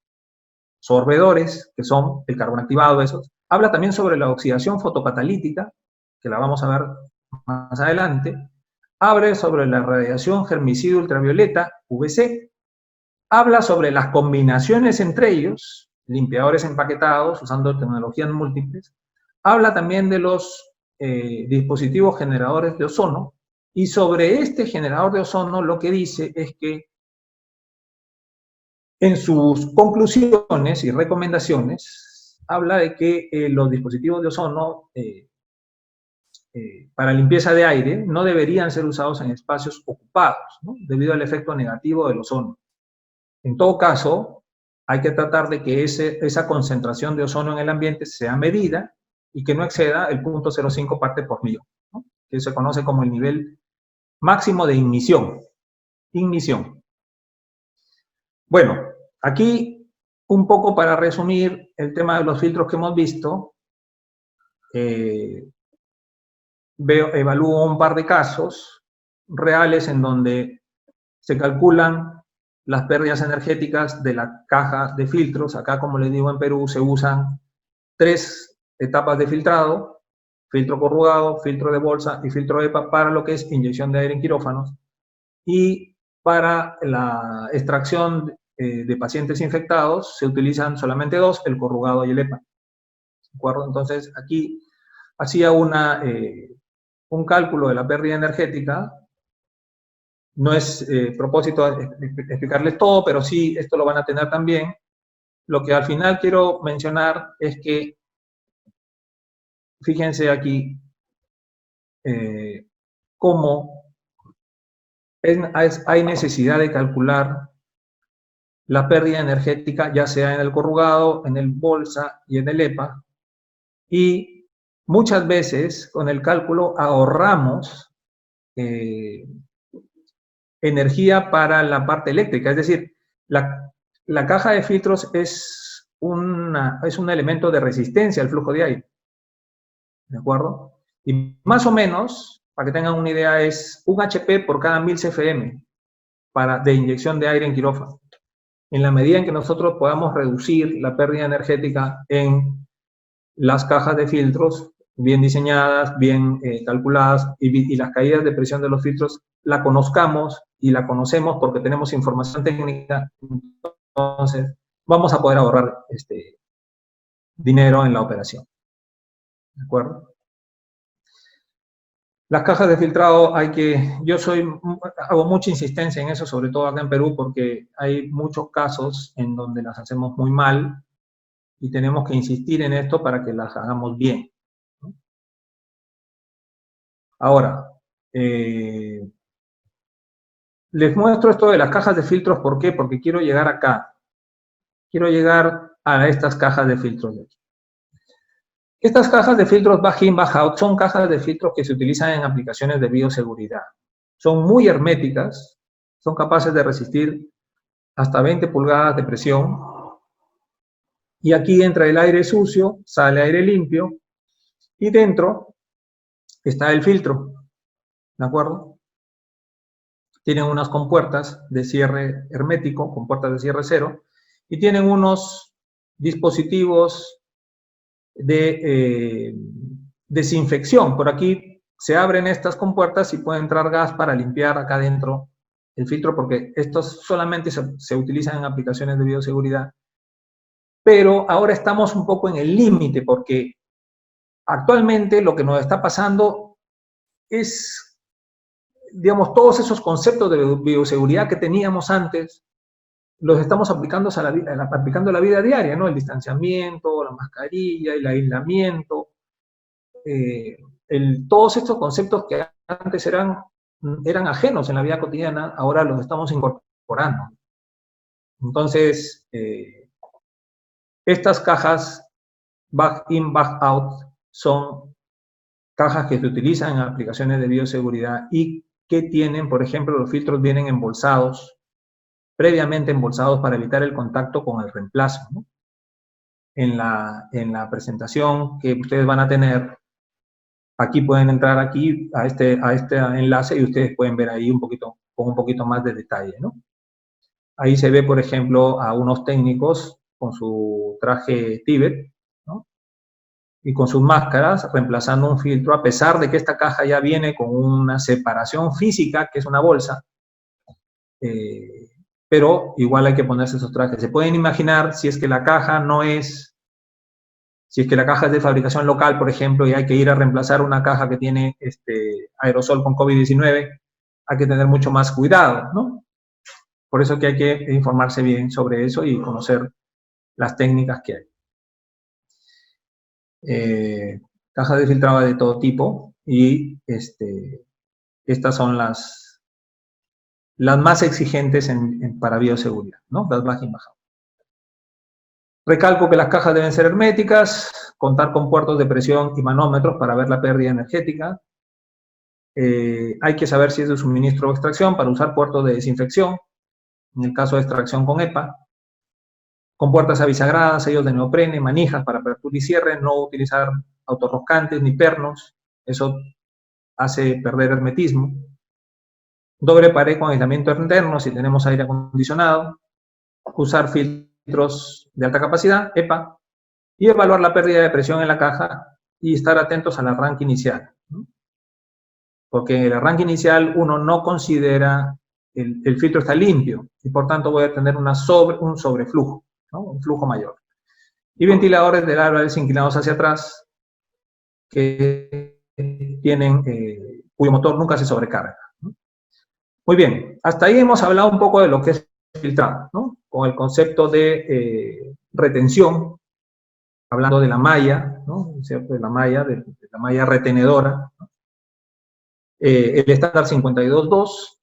sorbedores, que son el carbón activado, esos. Habla también sobre la oxidación fotocatalítica, que la vamos a ver más adelante. Habla sobre la radiación germicida ultravioleta, UVC. Habla sobre las combinaciones entre ellos, limpiadores empaquetados usando tecnologías múltiples. Habla también de los dispositivos generadores de ozono, y sobre este generador de ozono lo que dice es que en sus conclusiones y recomendaciones habla de que los dispositivos de ozono para limpieza de aire no deberían ser usados en espacios ocupados, ¿no? Debido al efecto negativo del ozono. En todo caso, hay que tratar de que esa concentración de ozono en el ambiente sea medida y que no exceda el 0.05 parte por millón, ¿no? Que se conoce como el nivel máximo de ignición. Bueno, aquí un poco para resumir el tema de los filtros que hemos visto. evalúo un par de casos reales en donde se calculan las pérdidas energéticas de la caja de filtros. Acá, como les digo, en Perú se usan 3 etapas de filtrado: filtro corrugado, filtro de bolsa y filtro EPA para lo que es inyección de aire en quirófanos. Y para la extracción de pacientes infectados se utilizan solamente 2, el corrugado y el EPA. ¿De acuerdo? Entonces, aquí hacía un cálculo de la pérdida energética. No es propósito explicarles todo, pero sí, esto lo van a tener también. Lo que al final quiero mencionar es que, fíjense aquí, cómo hay necesidad de calcular la pérdida energética, ya sea en el corrugado, en el bolsa y en el EPA, y muchas veces con el cálculo ahorramos energía para la parte eléctrica. Es decir, la caja de filtros es un elemento de resistencia al flujo de aire. ¿De acuerdo? Y más o menos, para que tengan una idea, es 1 HP por cada 1000 CFM de inyección de aire en quirófano. En la medida en que nosotros podamos reducir la pérdida energética en las cajas de filtros, bien diseñadas, bien calculadas, y las caídas de presión de los filtros, la conozcamos y la conocemos porque tenemos información técnica, entonces vamos a poder ahorrar dinero en la operación. ¿De acuerdo? Las cajas de filtrado hago mucha insistencia en eso, sobre todo acá en Perú, porque hay muchos casos en donde las hacemos muy mal y tenemos que insistir en esto para que las hagamos bien. Ahora, les muestro esto de las cajas de filtros. ¿Por qué? Porque quiero llegar acá. Quiero llegar a estas cajas de filtros de aquí. Estas cajas de filtros back-in, back-out son cajas de filtros que se utilizan en aplicaciones de bioseguridad. Son muy herméticas, son capaces de resistir hasta 20 pulgadas de presión. Y aquí entra el aire sucio, sale aire limpio, y dentro está el filtro. ¿De acuerdo? Tienen unas compuertas de cierre hermético, compuertas de cierre cero, y tienen unos dispositivos de desinfección. Por aquí se abren estas compuertas y puede entrar gas para limpiar acá adentro el filtro, porque estos solamente se utilizan en aplicaciones de bioseguridad. Pero ahora estamos un poco en el límite, porque actualmente lo que nos está pasando es, digamos, todos esos conceptos de bioseguridad que teníamos antes, los estamos aplicando a la vida diaria, ¿no? El distanciamiento, la mascarilla, el aislamiento, todos estos conceptos que antes eran ajenos en la vida cotidiana, ahora los estamos incorporando. Entonces, estas cajas back-in, back-out son cajas que se utilizan en aplicaciones de bioseguridad y que tienen, por ejemplo, los filtros vienen embolsados, previamente embolsados para evitar el contacto con el reemplazo, ¿no? En la presentación que ustedes van a tener, aquí pueden entrar aquí a este enlace y ustedes pueden ver ahí con un poquito más de detalle, ¿no? Ahí se ve, por ejemplo, a unos técnicos con su traje Tíbet, ¿no? Y con sus máscaras reemplazando un filtro, a pesar de que esta caja ya viene con una separación física, que es una bolsa, pero igual hay que ponerse esos trajes. Se pueden imaginar si es que la caja si es que la caja es de fabricación local, por ejemplo, y hay que ir a reemplazar una caja que tiene aerosol con COVID-19, hay que tener mucho más cuidado, ¿no? Por eso que hay que informarse bien sobre eso y conocer las técnicas que hay. Cajas de filtrado de todo tipo, y estas son las más exigentes para bioseguridad, ¿no? Las back-in, back-out. Recalco que las cajas deben ser herméticas, contar con puertos de presión y manómetros para ver la pérdida energética. Hay que saber si es de suministro o extracción para usar puertos de desinfección, en el caso de extracción con EPA. Compuertas avisagradas, sellos de neoprene, manijas para apertura y cierre, no utilizar autorroscantes ni pernos, eso hace perder hermetismo. Doble pared con aislamiento interno si tenemos aire acondicionado. Usar filtros de alta capacidad, EPA, y evaluar la pérdida de presión en la caja y estar atentos al arranque inicial, ¿no? Porque en el arranque inicial uno no considera el filtro está limpio y por tanto voy a tener un sobreflujo, ¿no? Un flujo mayor. Y ventiladores de laterales inclinados hacia atrás que tienen, cuyo motor nunca se sobrecarga, ¿no? Muy bien, hasta ahí hemos hablado un poco de lo que es filtrado, ¿no? Con el concepto de retención, hablando de la malla, ¿no? ¿Cierto? De la malla retenedora, ¿no? El estándar 52.2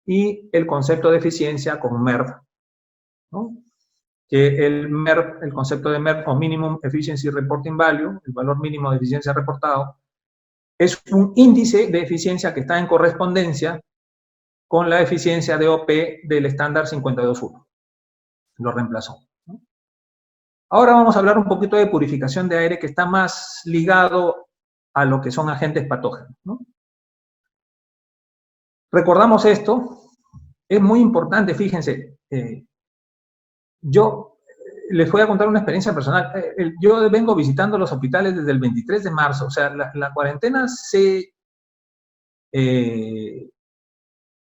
y el concepto de eficiencia con MERV, ¿no? Que el concepto de MERV, o Minimum Efficiency Reporting Value, el valor mínimo de eficiencia reportado, es un índice de eficiencia que está en correspondencia con la eficiencia de OP del estándar 52.1. Lo reemplazó, ¿no? Ahora vamos a hablar un poquito de purificación de aire, que está más ligado a lo que son agentes patógenos, ¿no? Recordamos esto, es muy importante, fíjense, yo les voy a contar una experiencia personal. Yo vengo visitando los hospitales desde el 23 de marzo, o sea, la cuarentena se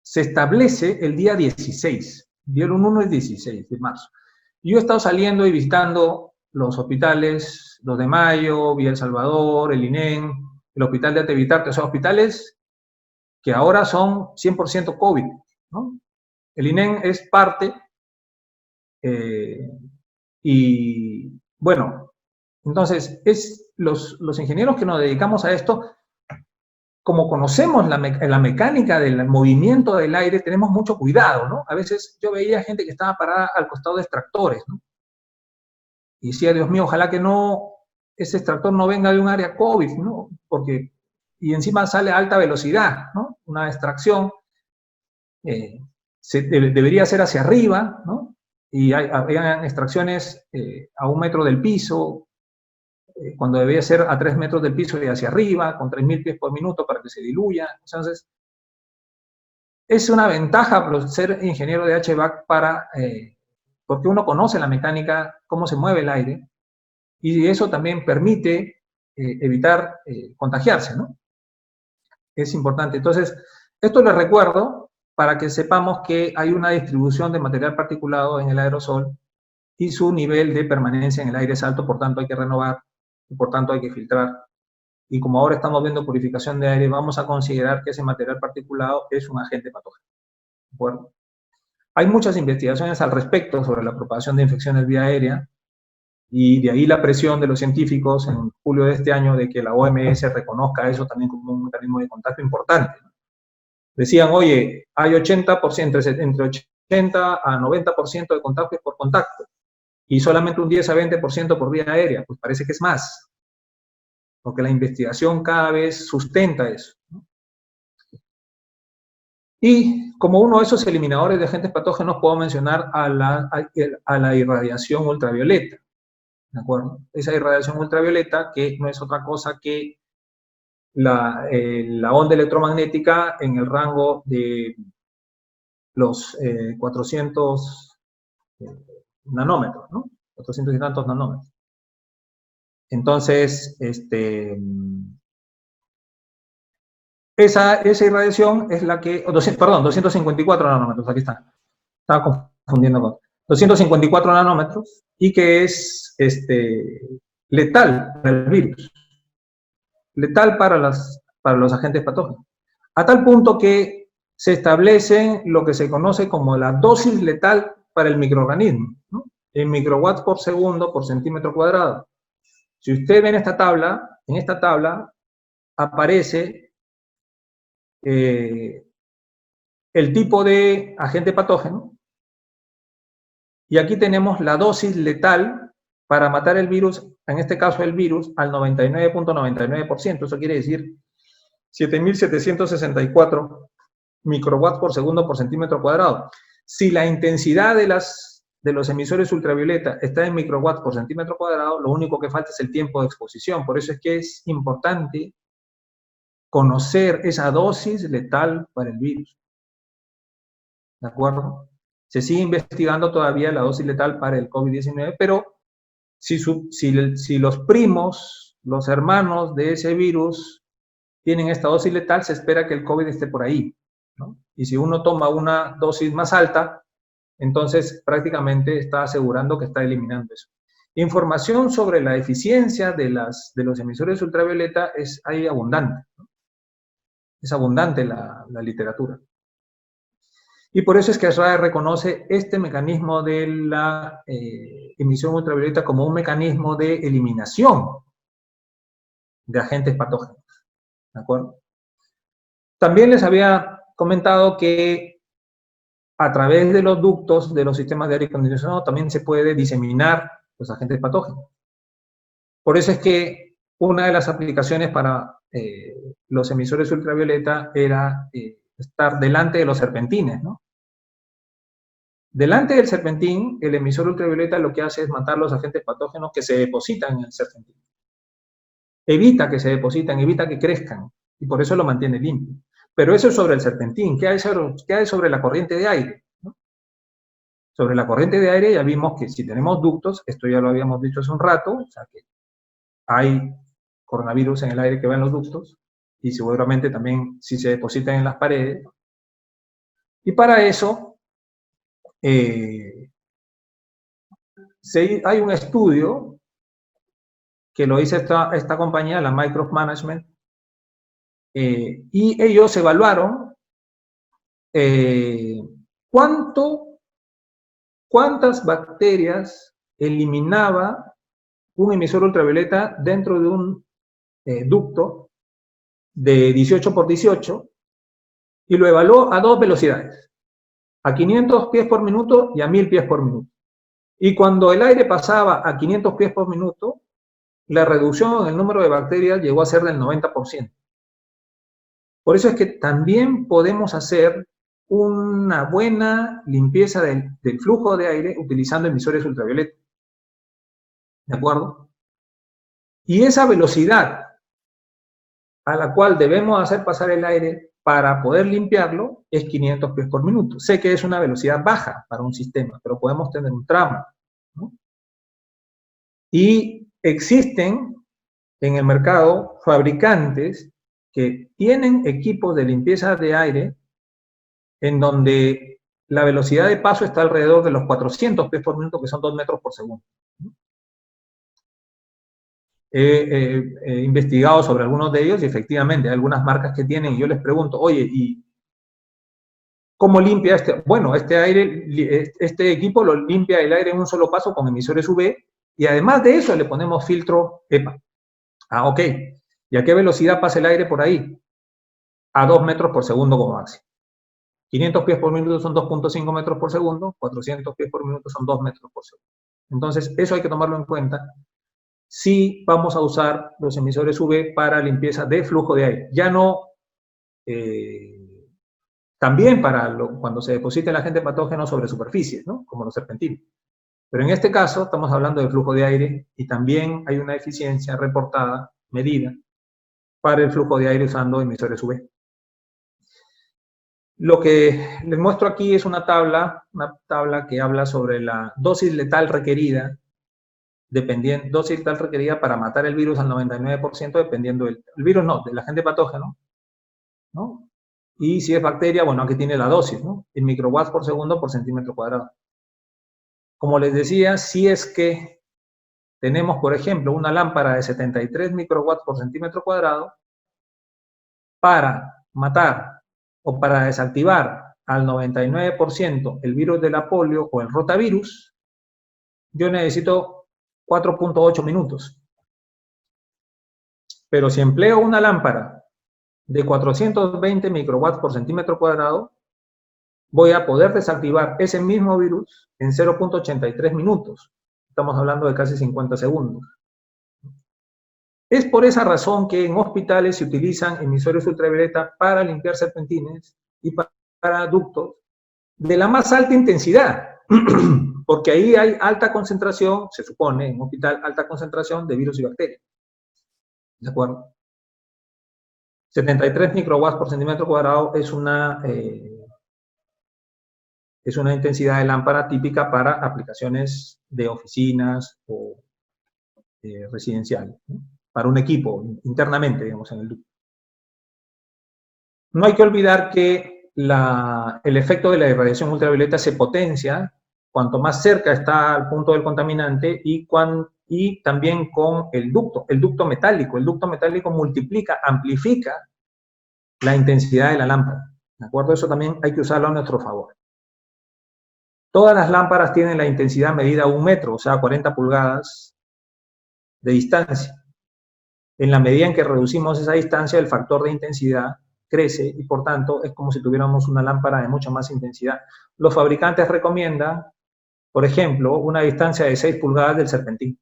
establece el día 16, dieron 1 el 16 de marzo. Yo he estado saliendo y visitando los hospitales, los de Mayo, Villa El Salvador, el INEN, el hospital de Atevitarte, o sea, hospitales que ahora son 100% COVID, ¿no? El INEN es parte, y bueno, entonces, los ingenieros que nos dedicamos a esto, como conocemos la mecánica del movimiento del aire, tenemos mucho cuidado, ¿no? A veces yo veía gente que estaba parada al costado de extractores, ¿no? Y decía, Dios mío, ojalá que ese extractor no venga de un área COVID, ¿no? Porque, y encima sale a alta velocidad, ¿no? Una extracción debería ser hacia arriba, ¿no? Y había extracciones a 1 metro del piso, cuando debía ser a 3 metros del piso y hacia arriba, con 3.000 pies por minuto para que se diluya. Entonces, es una ventaja ser ingeniero de HVAC porque uno conoce la mecánica, cómo se mueve el aire, y eso también permite evitar contagiarse, ¿no? Es importante. Entonces, esto les recuerdo para que sepamos que hay una distribución de material particulado en el aerosol y su nivel de permanencia en el aire es alto, por tanto hay que renovar, y por tanto hay que filtrar. Y como ahora estamos viendo purificación de aire, vamos a considerar que ese material particulado es un agente patógeno. ¿De acuerdo? Hay muchas investigaciones al respecto sobre la propagación de infecciones vía aérea, y de ahí la presión de los científicos en julio de este año de que la OMS reconozca eso también como un mecanismo de contacto importante. Decían, oye, hay 80%, entre 80 a 90% de contagios por contacto, y solamente un 10 a 20% por vía aérea. Pues parece que es más, porque la investigación cada vez sustenta eso, ¿no? Y como uno de esos eliminadores de agentes patógenos puedo mencionar a la irradiación ultravioleta, ¿de acuerdo? Esa irradiación ultravioleta que no es otra cosa que la onda electromagnética en el rango de los 400 nanómetros, ¿no? 400 y tantos nanómetros. Entonces, esa irradiación es la que, perdón, 254 nanómetros, aquí está. Estaba confundiendo con 254 nanómetros, y que es letal para el virus, letal para los agentes patógenos, a tal punto que se establece lo que se conoce como la dosis letal para el microorganismo, ¿no? En microwatts por segundo por centímetro cuadrado. Si usted ve en esta tabla aparece el tipo de agente patógeno, y aquí tenemos la dosis letal para matar el virus, en este caso el virus, al 99.99%. Eso quiere decir 7.764 microwatts por segundo por centímetro cuadrado. Si la intensidad de de los emisores ultravioleta está en microwatts por centímetro cuadrado, lo único que falta es el tiempo de exposición. Por eso es que es importante conocer esa dosis letal para el virus. ¿De acuerdo? Se sigue investigando todavía la dosis letal para el COVID-19, pero si los primos, los hermanos de ese virus tienen esta dosis letal, se espera que el COVID esté por ahí, ¿no? Y si uno toma una dosis más alta, entonces prácticamente está asegurando que está eliminando eso. Información sobre la eficiencia de los emisores ultravioleta hay abundante, ¿no? Es abundante la literatura. Y por eso es que SRAE reconoce este mecanismo de la emisión ultravioleta como un mecanismo de eliminación de agentes patógenos. ¿De acuerdo? También les había comentado que a través de los ductos de los sistemas de aire acondicionado también se puede diseminar los agentes patógenos. Por eso es que una de las aplicaciones para los emisores ultravioleta era estar delante de los serpentines, ¿no? Delante del serpentín, el emisor ultravioleta lo que hace es matar los agentes patógenos que se depositan en el serpentín. Evita que se depositan, evita que crezcan, y por eso lo mantiene limpio. Pero eso es sobre el serpentín. ¿Qué hay sobre la corriente de aire? ¿No? Sobre la corriente de aire ya vimos que si tenemos ductos, esto ya lo habíamos dicho hace un rato, o sea que hay coronavirus en el aire que va en los ductos, y seguramente también si se depositan en las paredes. Y para eso hay un estudio que lo hizo esta compañía, la Microbe Management, y ellos evaluaron cuántas bacterias eliminaba un emisor ultravioleta dentro de un ducto de 18 por 18 y lo evaluó a dos velocidades, a 500 pies por minuto y a 1000 pies por minuto. Y cuando el aire pasaba a 500 pies por minuto, la reducción en el número de bacterias llegó a ser del 90%. Por eso es que también podemos hacer una buena limpieza del flujo de aire utilizando emisores ultravioleta. ¿De acuerdo? Y esa velocidad a la cual debemos hacer pasar el aire para poder limpiarlo es 500 pies por minuto. Sé que es una velocidad baja para un sistema, pero podemos tener un tramo, ¿no? Y existen en el mercado fabricantes que tienen equipos de limpieza de aire en donde la velocidad de paso está alrededor de los 400 pies por minuto, que son 2 metros por segundo. He investigado sobre algunos de ellos y efectivamente hay algunas marcas que tienen, y yo les pregunto, oye, ¿y cómo limpia este? Bueno, este equipo lo limpia el aire en un solo paso con emisores UV y además de eso le ponemos filtro EPA. Ah, ok. ¿Y a qué velocidad pasa el aire por ahí? A 2 metros por segundo como máximo. 500 pies por minuto son 2.5 metros por segundo, 400 pies por minuto son 2 metros por segundo. Entonces, eso hay que tomarlo en cuenta si vamos a usar los emisores UV para limpieza de flujo de aire. Ya no, también para cuando se deposita el agente patógeno sobre superficies, ¿no? Como los serpentinos. Pero en este caso estamos hablando de flujo de aire y también hay una eficiencia reportada, medida, para el flujo de aire usando emisores UV. Lo que les muestro aquí es una tabla que habla sobre la dosis letal requerida, dosis letal requerida para matar el virus al 99%, dependiendo el virus no, del agente patógeno, ¿no? Y si es bacteria, bueno, aquí tiene la dosis, ¿no? En microwatts por segundo por centímetro cuadrado. Como les decía, si es que tenemos, por ejemplo, una lámpara de 73 microwatts por centímetro cuadrado, para matar o para desactivar al 99% el virus de la polio o el rotavirus, yo necesito 4.8 minutos. Pero si empleo una lámpara de 420 microwatts por centímetro cuadrado, voy a poder desactivar ese mismo virus en 0.83 minutos. Estamos hablando de casi 50 segundos. Es por esa razón que en hospitales se utilizan emisores ultravioleta para limpiar serpentines y para ductos de la más alta intensidad. porque ahí hay alta concentración, se supone, en un hospital, alta concentración de virus y bacterias. ¿De acuerdo? 73 microwatts por centímetro cuadrado es una intensidad de lámpara típica para aplicaciones de oficinas o residenciales, ¿no? Para un equipo, internamente, digamos, en el ducto. No hay que olvidar que el efecto de la irradiación ultravioleta se potencia cuanto más cerca está al punto del contaminante y también con el ducto metálico. El ducto metálico multiplica, amplifica la intensidad de la lámpara. ¿De acuerdo? Eso también hay que usarlo a nuestro favor. Todas las lámparas tienen la intensidad medida a 1 metro, o sea, 40 pulgadas de distancia. En la medida en que reducimos esa distancia, el factor de intensidad crece y, por tanto, es como si tuviéramos una lámpara de mucha más intensidad. Los fabricantes recomiendan, por ejemplo, una distancia de 6 pulgadas del serpentín.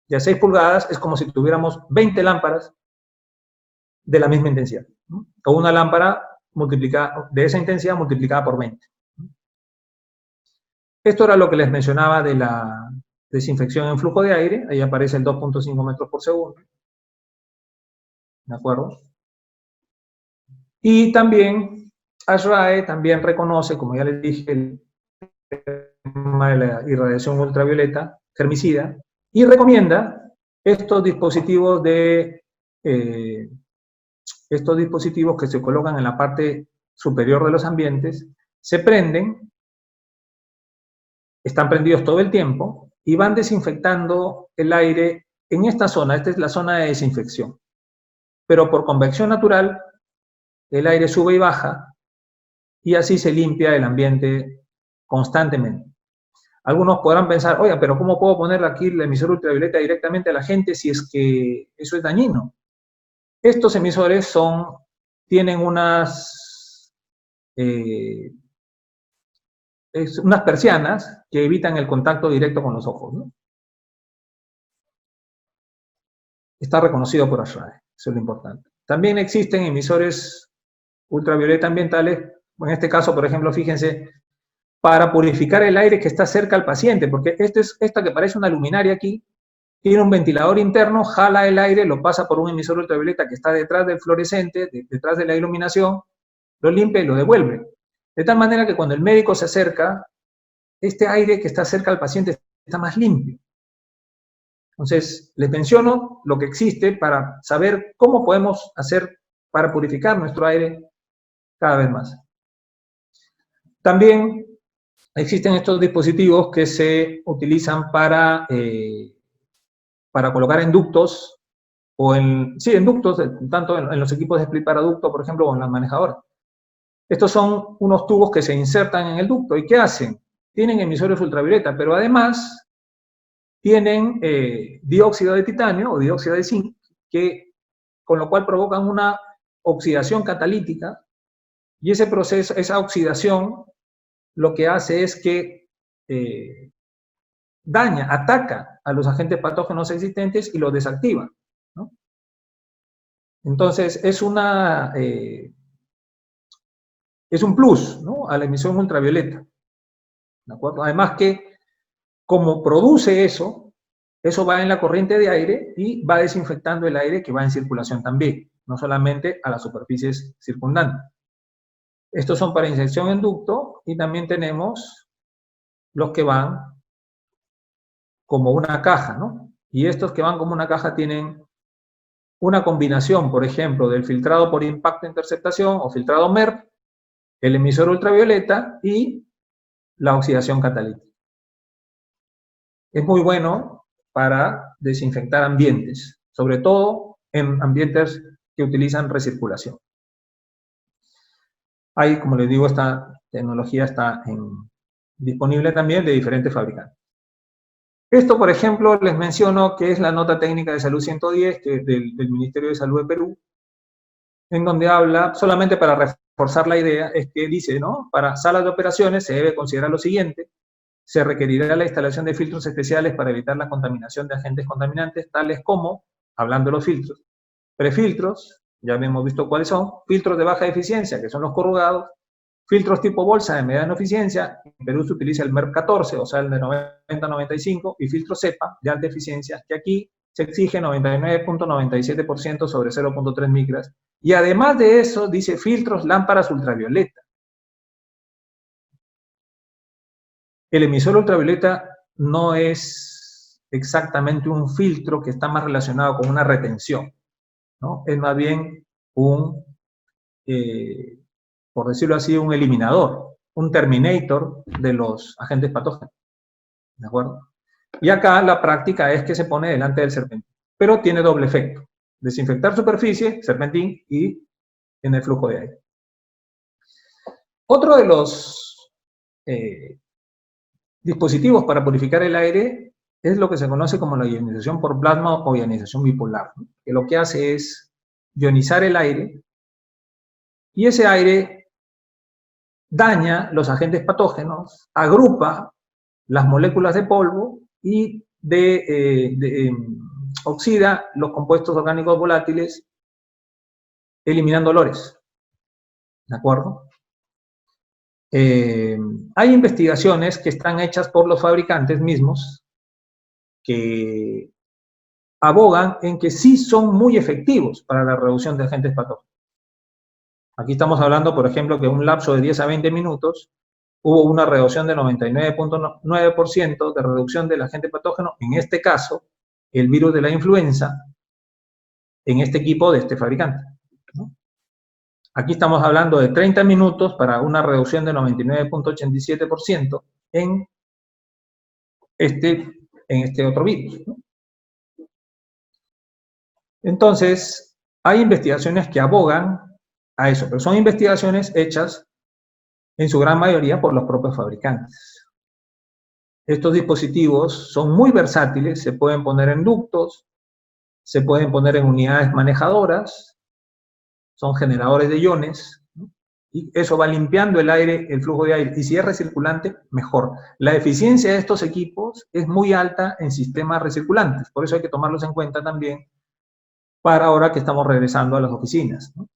Y a 6 pulgadas es como si tuviéramos 20 lámparas de la misma intensidad, ¿no? O una lámpara de esa intensidad multiplicada por 20. Esto era lo que les mencionaba de la desinfección en flujo de aire. Ahí aparece el 2.5 metros por segundo. ¿De acuerdo? Y también ASHRAE también reconoce, como ya les dije, el tema de la irradiación ultravioleta germicida y recomienda estos dispositivos que se colocan en la parte superior de los ambientes, se prenden, están prendidos todo el tiempo y van desinfectando el aire en esta zona. Esta es la zona de desinfección. Pero por convección natural, el aire sube y baja y así se limpia el ambiente constantemente. Algunos podrán pensar, oye, pero ¿cómo puedo poner aquí el emisor ultravioleta directamente a la gente si es que eso es dañino? Estos emisores tienen unas persianas que evitan el contacto directo con los ojos, ¿no? Está reconocido por ASHRAE, eso es lo importante. También existen emisores ultravioleta ambientales, en este caso, por ejemplo, fíjense, para purificar el aire que está cerca al paciente, porque esta que parece una luminaria aquí, tiene un ventilador interno, jala el aire, lo pasa por un emisor ultravioleta que está detrás del fluorescente, detrás de la iluminación, lo limpia y lo devuelve. De tal manera que cuando el médico se acerca, este aire que está cerca al paciente está más limpio. Entonces, les menciono lo que existe para saber cómo podemos hacer para purificar nuestro aire cada vez más. También existen estos dispositivos que se utilizan para colocar en ductos, en ductos, tanto en los equipos de split paraducto, por ejemplo, o en las manejadoras. Estos son unos tubos que se insertan en el ducto. ¿Y qué hacen? Tienen emisores ultravioleta, pero además tienen dióxido de titanio o dióxido de zinc, con lo cual provocan una oxidación catalítica, y ese proceso, esa oxidación, lo que hace es que ataca a los agentes patógenos existentes y los desactiva, ¿no? Entonces, es un plus, ¿no?, a la emisión ultravioleta, ¿de acuerdo? Además que, como produce eso va en la corriente de aire y va desinfectando el aire que va en circulación también, no solamente a las superficies circundantes. Estos son para inyección en ducto y también tenemos los que van como una caja, ¿no? Y estos que van como una caja tienen una combinación, por ejemplo, del filtrado por impacto e interceptación o filtrado MERP, el emisor ultravioleta y la oxidación catalítica. Es muy bueno para desinfectar ambientes, sobre todo en ambientes que utilizan recirculación. Ahí, como les digo, esta tecnología está disponible también de diferentes fabricantes. Esto, por ejemplo, les menciono que es la nota técnica de salud 110 que es del Ministerio de Salud de Perú, en donde habla, solamente para reforzar la idea, es que dice, ¿no?, para salas de operaciones se debe considerar lo siguiente: se requerirá la instalación de filtros especiales para evitar la contaminación de agentes contaminantes, tales como, hablando de los filtros, prefiltros, ya hemos visto cuáles son, filtros de baja eficiencia, que son los corrugados, Filtros tipo bolsa de mediana eficiencia, en Perú se utiliza el MERP 14, o sea, el de 90-95, y filtros CEPA de alta eficiencia, que aquí se exige 99.97% sobre 0.3 micras. Y además de eso, dice filtros lámparas ultravioleta. El emisor ultravioleta no es exactamente un filtro que está más relacionado con una retención, ¿no? Es más bien un, por decirlo así, un eliminador, un terminator de los agentes patógenos, ¿de acuerdo? Y acá la práctica es que se pone delante del serpentín, pero tiene doble efecto: desinfectar superficie, serpentín, y en el flujo de aire. Otro de los dispositivos para purificar el aire es lo que se conoce como la ionización por plasma o ionización bipolar, ¿no? Que lo que hace es ionizar el aire, y ese aire daña los agentes patógenos, agrupa las moléculas de polvo y oxida los compuestos orgánicos volátiles, eliminando olores. ¿De acuerdo? Hay investigaciones que están hechas por los fabricantes mismos que abogan en que sí son muy efectivos para la reducción de agentes patógenos. Aquí estamos hablando, por ejemplo, que en un lapso de 10 a 20 minutos hubo una reducción de 99.9% de reducción del agente patógeno, en este caso, el virus de la influenza, en este equipo de este fabricante, ¿no? Aquí estamos hablando de 30 minutos para una reducción de 99.87% en este otro virus, ¿no? Entonces, hay investigaciones que abogan a eso, pero son investigaciones hechas en su gran mayoría por los propios fabricantes. Estos dispositivos son muy versátiles, se pueden poner en ductos, se pueden poner en unidades manejadoras, son generadores de iones, ¿no? Y eso va limpiando el aire, el flujo de aire, y si es recirculante, mejor. La eficiencia de estos equipos es muy alta en sistemas recirculantes, por eso hay que tomarlos en cuenta también para ahora que estamos regresando a las oficinas, ¿no?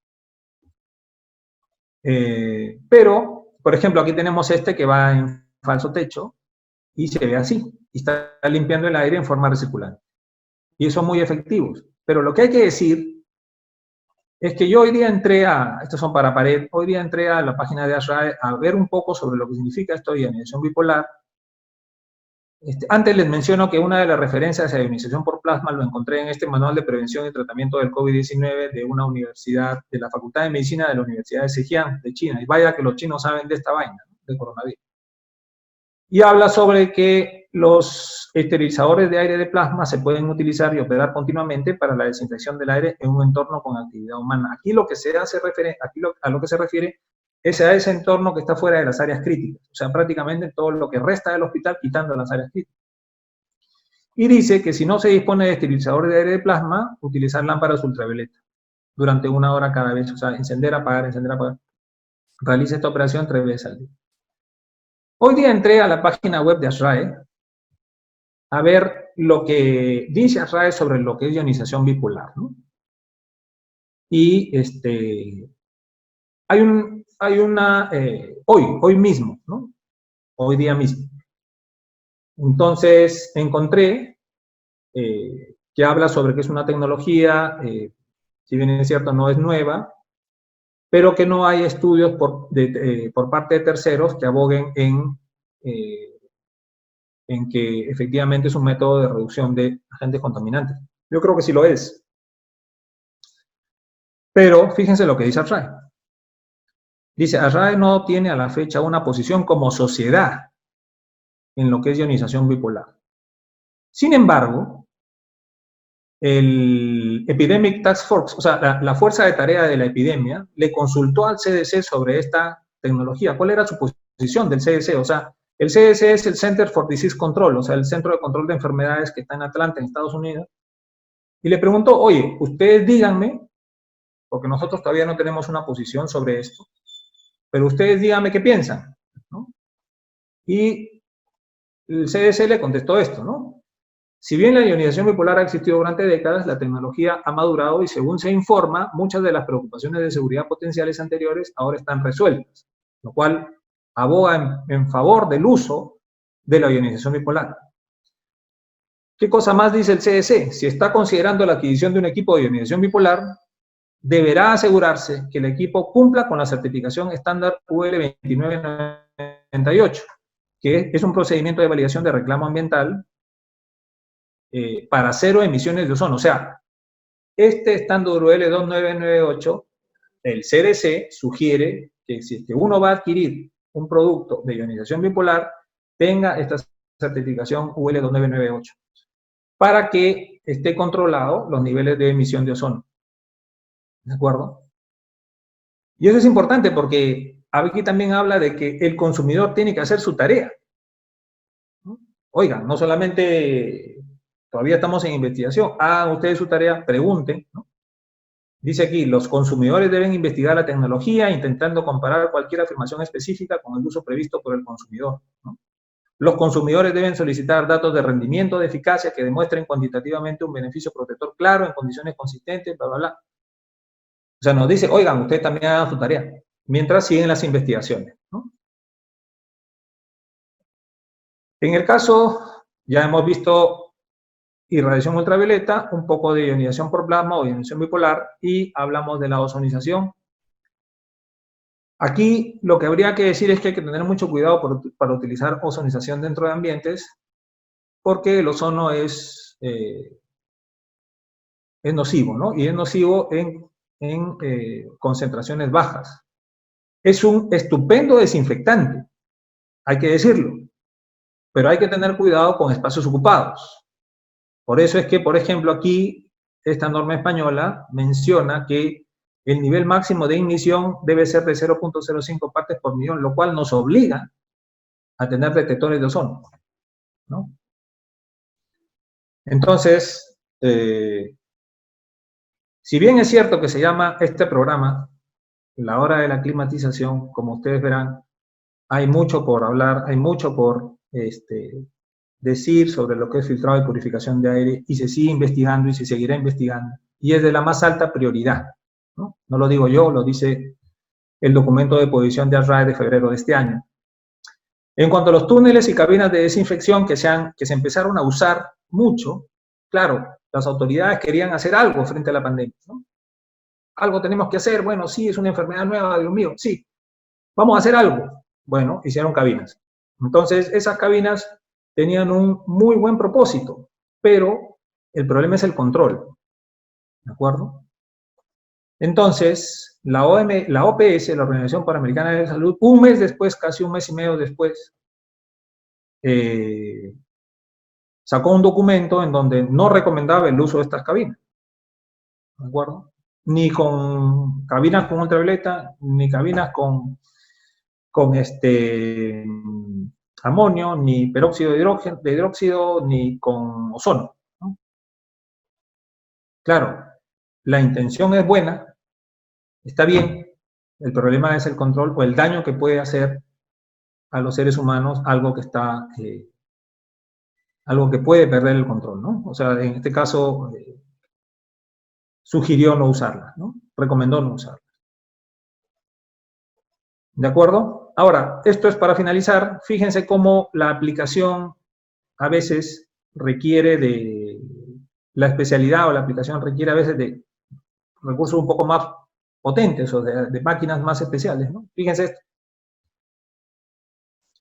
Pero, por ejemplo, aquí tenemos este que va en falso techo y se ve así, y está limpiando el aire en forma recirculante. Y son muy efectivos. Pero lo que hay que decir es que yo hoy día entré estos son para pared, hoy día entré a la página de ASRAE a ver un poco sobre lo que significa esto de ionización bipolar. Antes les menciono que una de las referencias a ionización por plasma lo encontré en este manual de prevención y tratamiento del COVID-19 de una universidad, de la Facultad de Medicina de la Universidad de Zhejiang, de China. Y vaya que los chinos saben de esta vaina, ¿no?, de coronavirus. Y habla sobre que los esterilizadores de aire de plasma se pueden utilizar y operar continuamente para la desinfección del aire en un entorno con actividad humana. Aquí lo que se hace a lo que se refiere es a ese entorno que está fuera de las áreas críticas, o sea, prácticamente todo lo que resta del hospital, quitando las áreas críticas. Y dice que si no se dispone de esterilizadores de aire de plasma, utilizar lámparas ultravioleta durante 1 hora cada vez, o sea, encender, apagar, encender, apagar. Realice esta operación 3 veces al día. Hoy día entré a la página web de ASRAE a ver lo que dice ASRAE sobre lo que es ionización bipolar, ¿no? Y hoy mismo, ¿no? Hoy día mismo. Entonces, encontré que habla sobre que es una tecnología, si bien es cierto, no es nueva, pero que no hay estudios por parte de terceros que aboguen en que efectivamente es un método de reducción de agentes contaminantes. Yo creo que sí lo es. Pero fíjense lo que dice ASRAE. Dice, ASRAE no tiene a la fecha una posición como sociedad en lo que es ionización bipolar. Sin embargo, el Epidemic Task Force, o sea, la fuerza de tarea de la epidemia, le consultó al CDC sobre esta tecnología. ¿Cuál era su posición del CDC? O sea, el CDC es el Center for Disease Control, o sea, el Centro de Control de Enfermedades que está en Atlanta, en Estados Unidos. Y le preguntó, oye, ustedes díganme, porque nosotros todavía no tenemos una posición sobre esto, pero ustedes díganme qué piensan, ¿no? Y el CDC le contestó esto, ¿no? Si bien la ionización bipolar ha existido durante décadas, la tecnología ha madurado y según se informa, muchas de las preocupaciones de seguridad potenciales anteriores ahora están resueltas. lo cual aboga en favor del uso de la ionización bipolar. ¿Qué cosa más dice el CDC? Si está considerando la adquisición de un equipo de ionización bipolar, deberá asegurarse que el equipo cumpla con la certificación estándar UL 2998, que es un procedimiento de validación de reclamo ambiental para cero emisiones de ozono. O sea, este estándar UL 2998, el CDC sugiere que si es que uno va a adquirir un producto de ionización bipolar, tenga esta certificación UL 2998, para que esté controlado los niveles de emisión de ozono. ¿De acuerdo? Y eso es importante porque aquí también habla de que el consumidor tiene que hacer su tarea. Oigan, no solamente todavía estamos en investigación, hagan ustedes su tarea, pregunten, ¿no? Dice aquí, los consumidores deben investigar la tecnología intentando comparar cualquier afirmación específica con el uso previsto por el consumidor, ¿no? Los consumidores deben solicitar datos de rendimiento, de eficacia, que demuestren cuantitativamente un beneficio protector claro en condiciones consistentes, bla, bla, bla. O sea, nos dice, oigan, ustedes también hagan su tarea, mientras siguen las investigaciones, ¿no? En el caso, ya hemos visto irradiación ultravioleta, un poco de ionización por plasma o ionización bipolar, y hablamos de la ozonización. Aquí lo que habría que decir es que hay que tener mucho cuidado para utilizar ozonización dentro de ambientes, porque el ozono es nocivo, ¿no? Y es nocivo en concentraciones bajas. Es un estupendo desinfectante, hay que decirlo, pero hay que tener cuidado con espacios ocupados. Por eso es que, por ejemplo, aquí esta norma española menciona que el nivel máximo de ignición debe ser de 0.05 partes por millón, lo cual nos obliga a tener detectores de ozono, ¿no? Entonces, si bien es cierto que se llama este programa La Hora de la Climatización, como ustedes verán, hay mucho por hablar, hay mucho por decir sobre lo que es filtrado y purificación de aire, y se sigue investigando y se seguirá investigando, y es de la más alta prioridad, ¿no? No lo digo yo, lo dice el documento de posición de ASRAE de febrero de este año. En cuanto a los túneles y cabinas de desinfección que se empezaron a usar mucho, claro, las autoridades querían hacer algo frente a la pandemia, ¿no? Algo tenemos que hacer, bueno, sí, es una enfermedad nueva, Dios mío, sí, vamos a hacer algo. Bueno, hicieron cabinas. Entonces, esas cabinas tenían un muy buen propósito, pero el problema es el control, ¿de acuerdo? Entonces, la OPS, la Organización Panamericana de Salud, un mes después, casi un mes y medio después, sacó un documento en donde no recomendaba el uso de estas cabinas, ¿de acuerdo? Ni con cabinas con ultravioleta, ni cabinas con amonio, ni peróxido de hidróxido, ni con ozono, ¿no? Claro, la intención es buena, está bien, el problema es el control o el daño que puede hacer a los seres humanos algo que está, algo que puede perder el control, ¿no? O sea, en este caso, sugirió no usarla, ¿no? Recomendó no usarla. ¿De acuerdo? Ahora, esto es para finalizar. Fíjense cómo la aplicación a veces requiere de la especialidad, o la aplicación requiere a veces de recursos un poco más potentes o de máquinas más especiales, ¿no? Fíjense esto.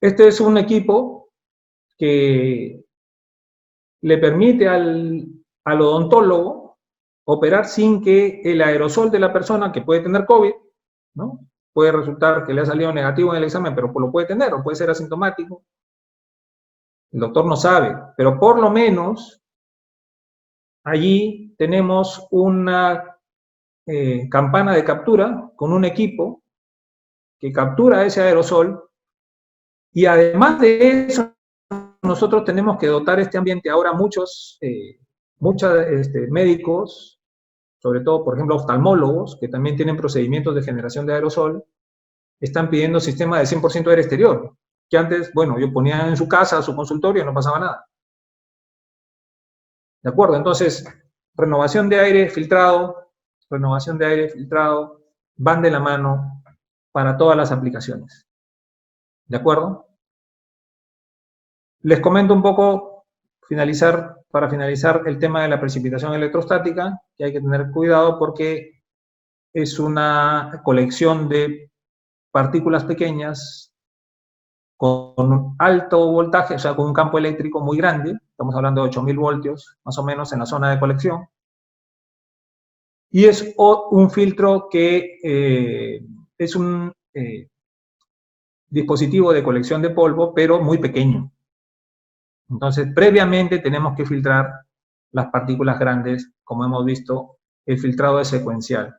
Este es un equipo que le permite al odontólogo operar sin que el aerosol de la persona, que puede tener COVID, ¿no? Puede resultar que le ha salido negativo en el examen, pero lo puede tener, o puede ser asintomático. El doctor no sabe, pero por lo menos allí tenemos una campana de captura con un equipo que captura ese aerosol, y además de eso nosotros tenemos que dotar este ambiente. Ahora muchos médicos, sobre todo por ejemplo oftalmólogos, que también tienen procedimientos de generación de aerosol, están pidiendo sistema de 100% aire exterior, que antes, bueno, yo ponía en su casa, su consultorio, y no pasaba nada. ¿De acuerdo? Entonces, renovación de aire filtrado, van de la mano para todas las aplicaciones. ¿De acuerdo? Les comento un poco, para finalizar el tema de la precipitación electrostática, que hay que tener cuidado porque es una colección de partículas pequeñas con alto voltaje, o sea, con un campo eléctrico muy grande, estamos hablando de 8.000 voltios, más o menos, en la zona de colección, y es un filtro que es un dispositivo de colección de polvo, pero muy pequeño. Entonces, previamente tenemos que filtrar las partículas grandes, como hemos visto, el filtrado es secuencial.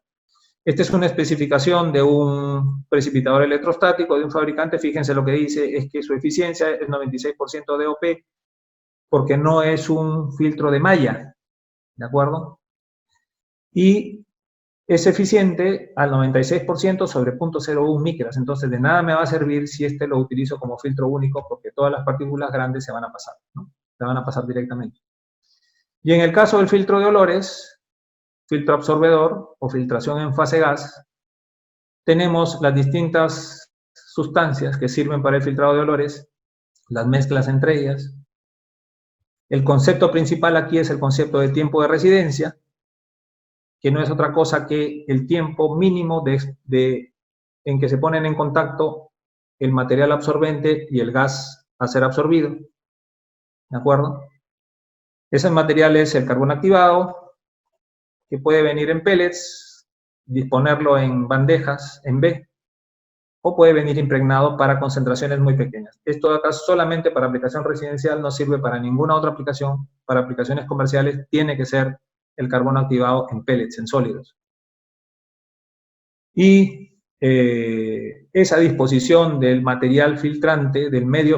Esta es una especificación de un precipitador electrostático de un fabricante. Fíjense lo que dice, es que su eficiencia es 96% de DOP, porque no es un filtro de malla, ¿de acuerdo? Y es eficiente al 96% sobre 0.01 micras, entonces de nada me va a servir si este lo utilizo como filtro único, porque todas las partículas grandes se van a pasar, ¿no? Se van a pasar directamente. Y en el caso del filtro de olores, filtro absorbedor o filtración en fase gas, tenemos las distintas sustancias que sirven para el filtrado de olores, las mezclas entre ellas. El concepto principal aquí es el concepto de tiempo de residencia, que no es otra cosa que el tiempo mínimo en que se ponen en contacto el material absorbente y el gas a ser absorbido. ¿De acuerdo? Ese material es el carbón activado, que puede venir en pellets, disponerlo en bandejas, en B, o puede venir impregnado para concentraciones muy pequeñas. Esto acá solamente para aplicación residencial, no sirve para ninguna otra aplicación. Para aplicaciones comerciales tiene que ser el carbono activado en pellets, en sólidos. Y esa disposición del material filtrante, del medio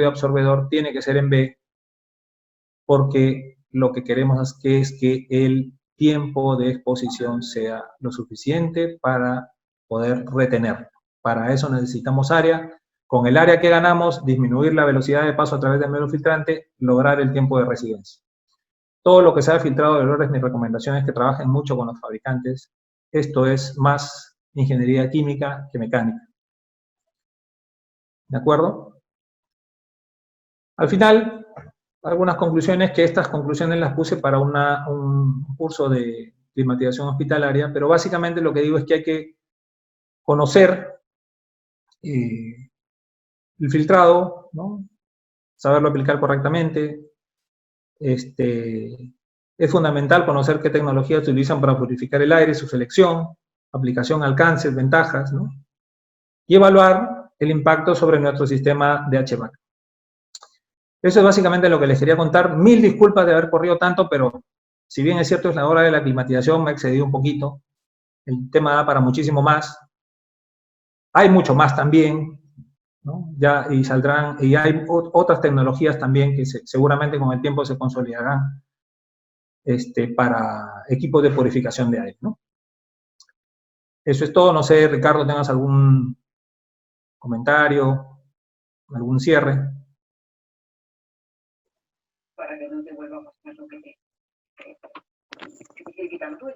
absorbedor, tiene que ser en B, porque lo que queremos es que el tiempo de exposición sea lo suficiente para poder retenerlo. Para eso necesitamos área. Con el área que ganamos, disminuir la velocidad de paso a través del medio filtrante, lograr el tiempo de residencia. Todo lo que sea filtrado de olores, mi recomendación es que trabajen mucho con los fabricantes. Esto es más ingeniería química que mecánica. ¿De acuerdo? Al final, algunas conclusiones, que estas conclusiones las puse para un curso de climatización hospitalaria, pero básicamente lo que digo es que hay que conocer el filtrado, ¿no? Saberlo aplicar correctamente. Es fundamental conocer qué tecnologías se utilizan para purificar el aire, su selección, aplicación, alcances, ventajas, ¿no? Y evaluar el impacto sobre nuestro sistema de HVAC. Eso es básicamente lo que les quería contar. Mil disculpas de haber corrido tanto, pero si bien es cierto es la hora de la climatización, me he excedido un poquito. El tema da para muchísimo más. Hay mucho más también, ¿no? Ya, y hay otras tecnologías también que seguramente con el tiempo se consolidarán para equipos de purificación de aire, ¿no? Eso es todo. No sé, Ricardo, ¿tengas algún comentario, algún cierre?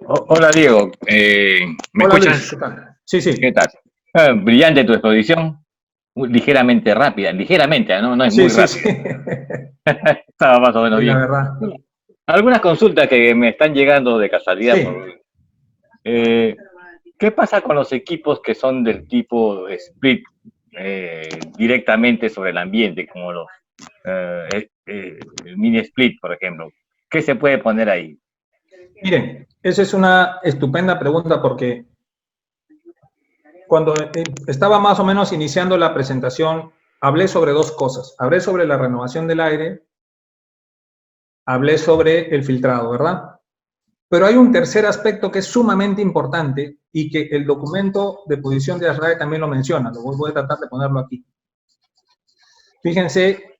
Hola, Diego. ¿Me Hola, escuchas? Luis, ¿qué tal? Sí, sí. ¿Qué tal? Brillante tu exposición, ligeramente rápida, ligeramente, no es Sí, muy sí, rápida. sí. Estaba más o menos Sí, la bien. verdad. Algunas consultas que me están llegando de casualidad. Sí. ¿Qué pasa con los equipos que son del tipo split directamente sobre el ambiente, como los mini split, por ejemplo? ¿Qué se puede poner ahí? Miren, esa es una estupenda pregunta, porque cuando estaba más o menos iniciando la presentación, hablé sobre dos cosas. Hablé sobre la renovación del aire, hablé sobre el filtrado, ¿verdad? Pero hay un tercer aspecto que es sumamente importante y que el documento de posición de ASRAE también lo menciona. Voy a tratar de ponerlo aquí. Fíjense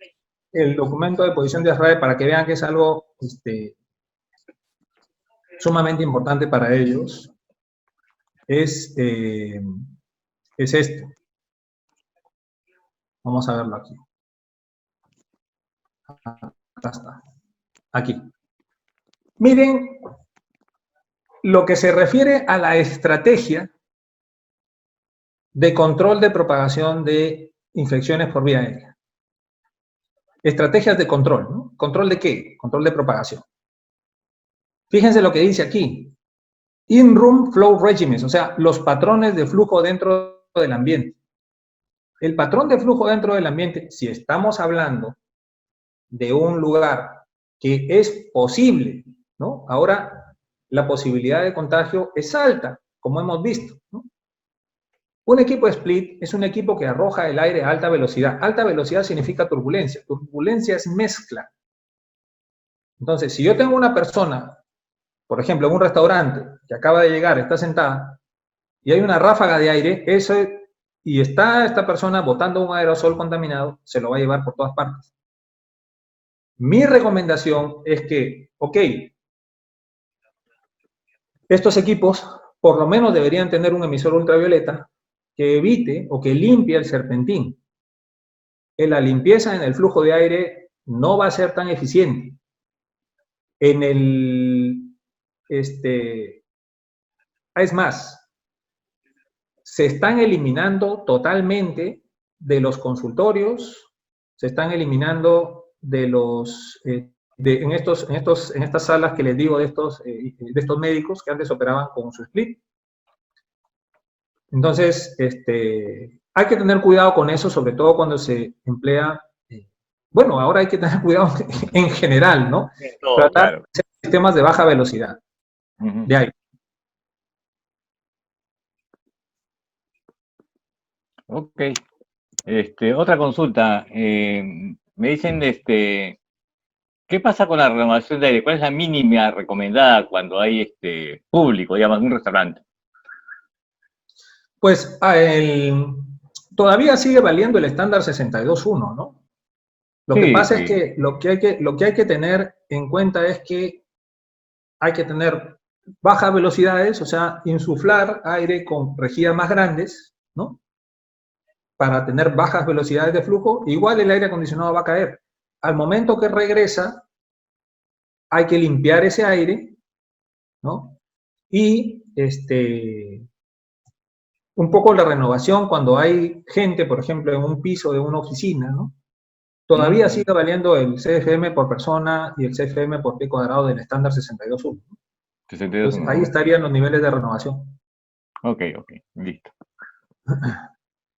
el documento de posición de ASRAE para que vean que es algo sumamente importante para ellos. Es esto. Vamos a verlo aquí. Acá está. Aquí. Miren lo que se refiere a la estrategia de control de propagación de infecciones por vía aérea. Estrategias de control, ¿no? ¿Control de qué? Control de propagación. Fíjense lo que dice aquí. In-room flow regimens, o sea, los patrones de flujo dentro del ambiente. El patrón de flujo dentro del ambiente, si estamos hablando de un lugar que es posible, ¿no? Ahora, la posibilidad de contagio es alta, como hemos visto, ¿no? Un equipo split es un equipo que arroja el aire a alta velocidad. Alta velocidad significa turbulencia. Turbulencia es mezcla. Entonces, si yo tengo una persona, por ejemplo, en un restaurante que acaba de llegar, está sentada, y hay una ráfaga de aire, y está esta persona botando un aerosol contaminado, se lo va a llevar por todas partes. Mi recomendación es que, ok, estos equipos por lo menos deberían tener un emisor ultravioleta que evite o que limpie el serpentín. La limpieza en el flujo de aire no va a ser tan eficiente. Es más, se están eliminando totalmente de los consultorios, se están eliminando de los, en estas salas que les digo de estos médicos que antes operaban con su split. Entonces, hay que tener cuidado con eso, sobre todo cuando se emplea, bueno, ahora hay que tener cuidado en general, ¿no? Tratar de sistemas de baja velocidad de aire. Ok. Otra consulta. Me dicen, ¿qué pasa con la renovación de aire? ¿Cuál es la mínima recomendada cuando hay público, digamos, en un restaurante? Pues todavía sigue valiendo el estándar 62.1, ¿no? Lo que pasa es que lo que hay que tener en cuenta es que hay que tener bajas velocidades, o sea, insuflar aire con rejillas más grandes, ¿no? Para tener bajas velocidades de flujo, igual el aire acondicionado va a caer. Al momento que regresa, hay que limpiar ese aire, ¿no? Y un poco la renovación cuando hay gente, por ejemplo, en un piso de una oficina, ¿no? Todavía sigue valiendo el CFM por persona y el CFM por pie cuadrado del estándar 62.1. Entonces, ahí estarían los niveles de renovación. Ok, listo.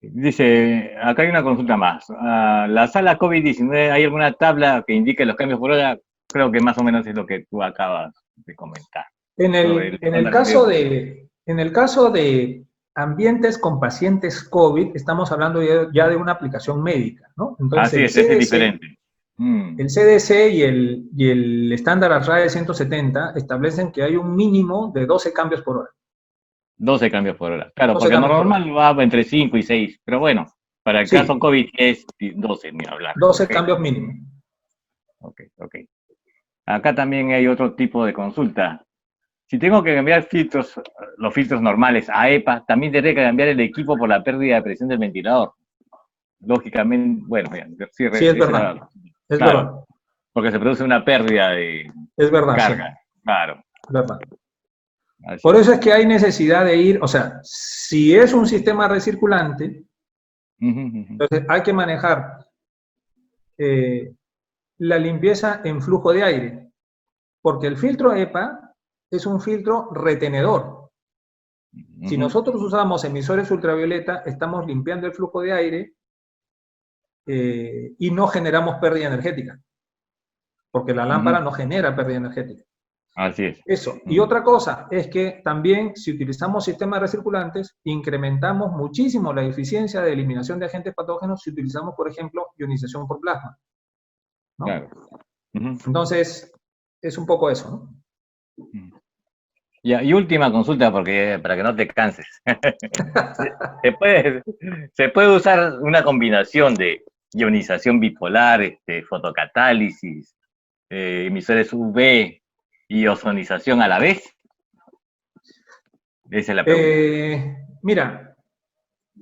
Dice, acá hay una consulta más. La sala COVID-19, ¿hay alguna tabla que indique los cambios por hora? Creo que más o menos es lo que tú acabas de comentar. En el caso de ambientes con pacientes COVID, estamos hablando ya de una aplicación médica, ¿no? Entonces, ese es diferente. El CDC y el estándar ASRAE 170 establecen que hay un mínimo de 12 cambios por hora. 12 cambios por hora. Claro, porque normal va entre 5 y 6, pero bueno, para el caso COVID es 12, ni hablar. 12 cambios mínimos. Ok. Acá también hay otro tipo de consulta. Si tengo que cambiar filtros, los filtros normales a EPA, también tendré que cambiar el equipo por la pérdida de presión del ventilador. Lógicamente, bueno, sí es verdad. Es verdad. Porque se produce una pérdida de carga. Sí. Claro. Es verdad. Por eso es que hay necesidad de ir, o sea, si es un sistema recirculante, entonces hay que manejar la limpieza en flujo de aire, porque el filtro EPA es un filtro retenedor. Si nosotros usamos emisores ultravioleta, estamos limpiando el flujo de aire y no generamos pérdida energética, porque la lámpara no genera pérdida energética. Así es. Eso. Y otra cosa es que también si utilizamos sistemas recirculantes, incrementamos muchísimo la eficiencia de eliminación de agentes patógenos si utilizamos, por ejemplo, ionización por plasma, ¿no? Claro. Entonces, es un poco eso, ¿no? Y última consulta, porque para que no te canses. ¿Se puede usar una combinación de ionización bipolar, fotocatálisis, emisores UV y ozonización a la vez? Esa es la pregunta. Mira,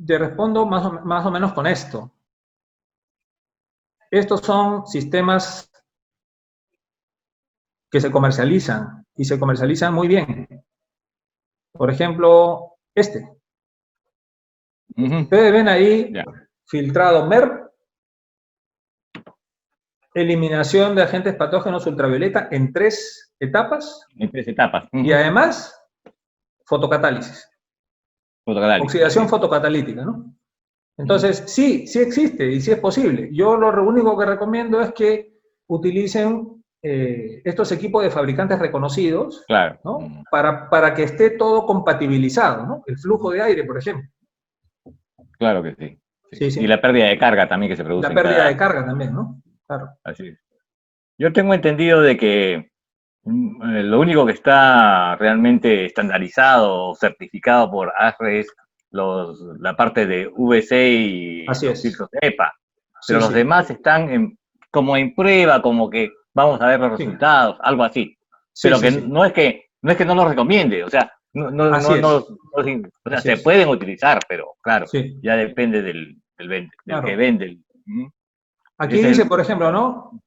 te respondo más o menos con esto. Estos son sistemas que se comercializan y se comercializan muy bien. Por ejemplo, Ustedes ven ahí filtrado MER, eliminación de agentes patógenos ultravioleta en 3 etapas. En 3 etapas. Y además, fotocatálisis. Oxidación fotocatalítica, ¿no? Entonces, sí existe y sí es posible. Yo lo único que recomiendo es que utilicen estos equipos de fabricantes reconocidos, claro, ¿no? Para que esté todo compatibilizado, ¿no? El flujo de aire, por ejemplo. Claro que sí. Sí, sí. Y la pérdida de carga también que se produce. La pérdida de carga también, ¿no? Claro. Así es. Yo tengo entendido de que lo único que está realmente estandarizado o certificado por ASRE es la parte de VC y los filtros de EPA. Pero los demás están como en prueba, como que vamos a ver los resultados, algo así. Pero que no es que no los recomiende, o sea, se pueden utilizar, pero claro, ya depende del que vende. Aquí dice, por ejemplo, ¿no?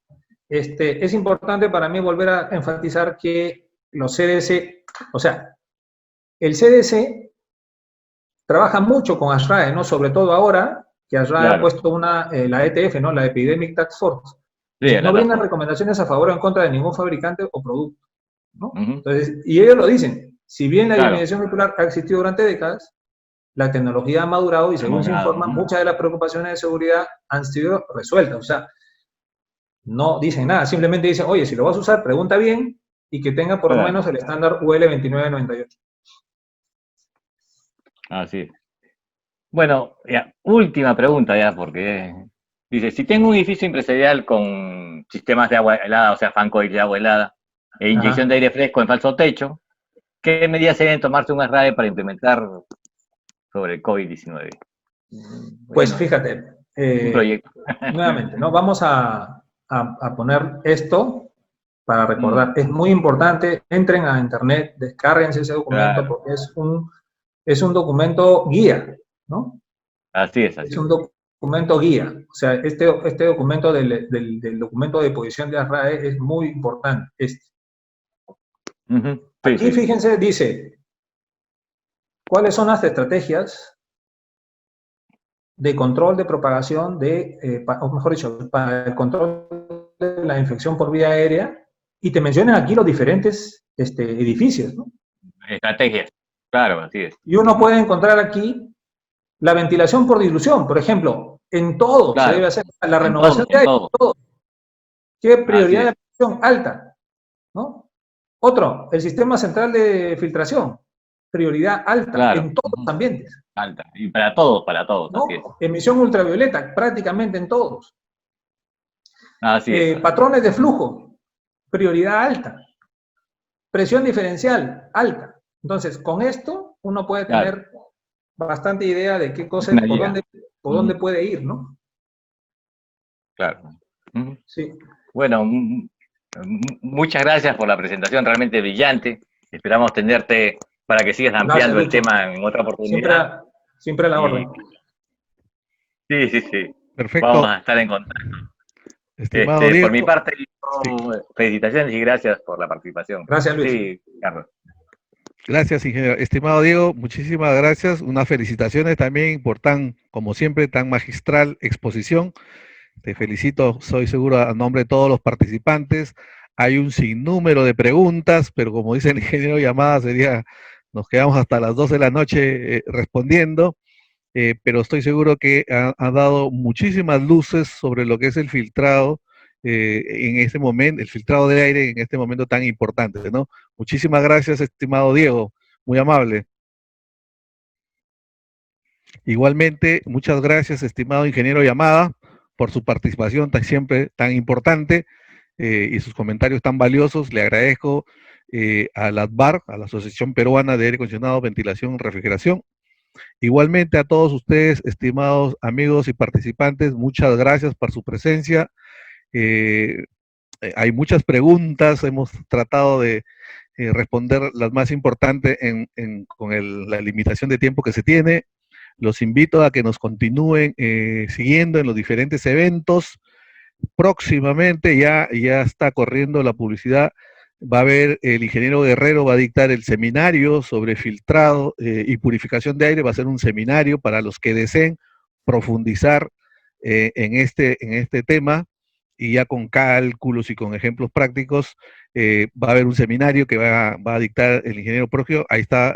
Es importante para mí volver a enfatizar que los CDC, o sea, el CDC trabaja mucho con ASRAE, ¿no? Sobre todo ahora que ASRAE ha puesto la ETF, ¿no? La Epidemic Task Force. Sí, no brindan recomendaciones a favor o en contra de ningún fabricante o producto, ¿no? Entonces, y ellos lo dicen, si bien la disminución molecular ha existido durante décadas, la tecnología ha madurado y según se informa, muchas de las preocupaciones de seguridad han sido resueltas. O sea, no dicen nada, simplemente dicen, oye, si lo vas a usar, pregunta bien y que tenga por lo menos el estándar UL 2998. Así es. Bueno, ya, última pregunta ya, porque dice, si tengo un edificio empresarial con sistemas de agua helada, o sea, fan coil de agua helada, e inyección de aire fresco en falso techo, ¿qué medidas se deben tomarse un ASRAE para implementar sobre el COVID-19? Pues fíjate, nuevamente, ¿no? Vamos a poner esto para recordar. Es muy importante, entren a internet, descárguense ese documento porque es un documento guía, ¿no? Así es. Es un documento guía. O sea, este documento del documento de posición de ASRAE es muy importante. Aquí, fíjense, dice, ¿cuáles son las estrategias de control de propagación o mejor dicho, para el control de la infección por vía aérea? Y te mencionan aquí los diferentes edificios, ¿no? Estrategias, claro, así es. Y uno puede encontrar aquí la ventilación por dilución, por ejemplo, en todo se debe hacer la renovación de aire, en todo. ¿Qué prioridad de presión alta? ¿No? Otro, el sistema central de filtración, prioridad alta en todos los ambientes. Alta, y para todos, ¿no? así es. Emisión ultravioleta, prácticamente en todos. Así es. Patrones de flujo, prioridad alta. Presión diferencial, alta. Entonces, con esto uno puede tener bastante idea de qué cosas, por dónde puede ir, ¿no? Claro. Sí. Bueno, muchas gracias por la presentación, realmente brillante. Esperamos tenerte para que sigas ampliando el tema en otra oportunidad. Siempre a la orden. Sí. Perfecto. Vamos a estar en contacto. Estimado Diego. Por mi parte, felicitaciones y gracias por la participación. Gracias, Luis. Sí, Carlos. Gracias, ingeniero. Estimado Diego, muchísimas gracias. Unas felicitaciones también por como siempre, tan magistral exposición. Te felicito, soy seguro, a nombre de todos los participantes. Hay un sinnúmero de preguntas, pero como dice el ingeniero Yamada, nos quedamos hasta las 12 de la noche respondiendo, pero estoy seguro que ha dado muchísimas luces sobre lo que es el filtrado en este momento, el filtrado de aire en este momento tan importante, ¿no? Muchísimas gracias, estimado Diego, muy amable. Igualmente, muchas gracias, estimado ingeniero Yamada, por su participación siempre tan importante y sus comentarios tan valiosos. Le agradezco a la ADVAR, a la Asociación Peruana de Aire Acondicionado, Ventilación y Refrigeración. Igualmente a todos ustedes, estimados amigos y participantes, muchas gracias por su presencia. Hay muchas preguntas, hemos tratado de responder las más importantes con la limitación de tiempo que se tiene. Los invito a que nos continúen siguiendo en los diferentes eventos. Próximamente ya está corriendo la publicidad. Va a haber, el ingeniero Guerrero va a dictar el seminario sobre filtrado y purificación de aire. Va a ser un seminario para los que deseen profundizar en este tema, y ya con cálculos y con ejemplos prácticos, va a haber un seminario que va a dictar el ingeniero Procchio. Ahí está,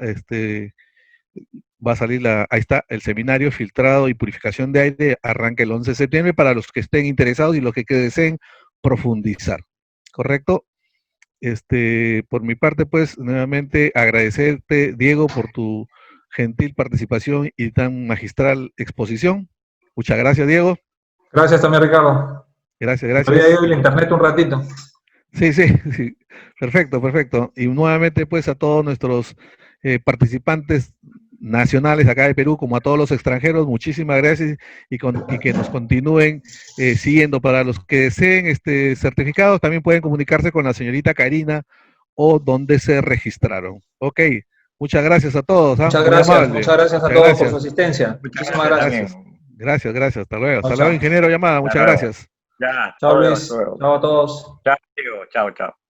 va a salir ahí está el seminario Filtrado y Purificación de Aire, arranca el 11 de septiembre para los que estén interesados y los que deseen profundizar. ¿Correcto? Por mi parte, pues, nuevamente agradecerte, Diego, por tu gentil participación y tan magistral exposición. Muchas gracias, Diego. Gracias también, Ricardo. Gracias, gracias. Había ido el internet un ratito. Sí, sí, sí. Perfecto, perfecto. Y nuevamente, pues, a todos nuestros participantes nacionales acá de Perú, como a todos los extranjeros, muchísimas gracias, y que nos continúen siguiendo. Para los que deseen certificados, también pueden comunicarse con la señorita Karina o donde se registraron. Ok, muchas gracias a todos. Muchas gracias a todos por su asistencia. Muchísimas gracias. Gracias, gracias. Hasta luego. Hasta luego, ingeniero Llamada. Muchas gracias. Ya, chao, Luis. Chao a todos. Chao, chao, chao.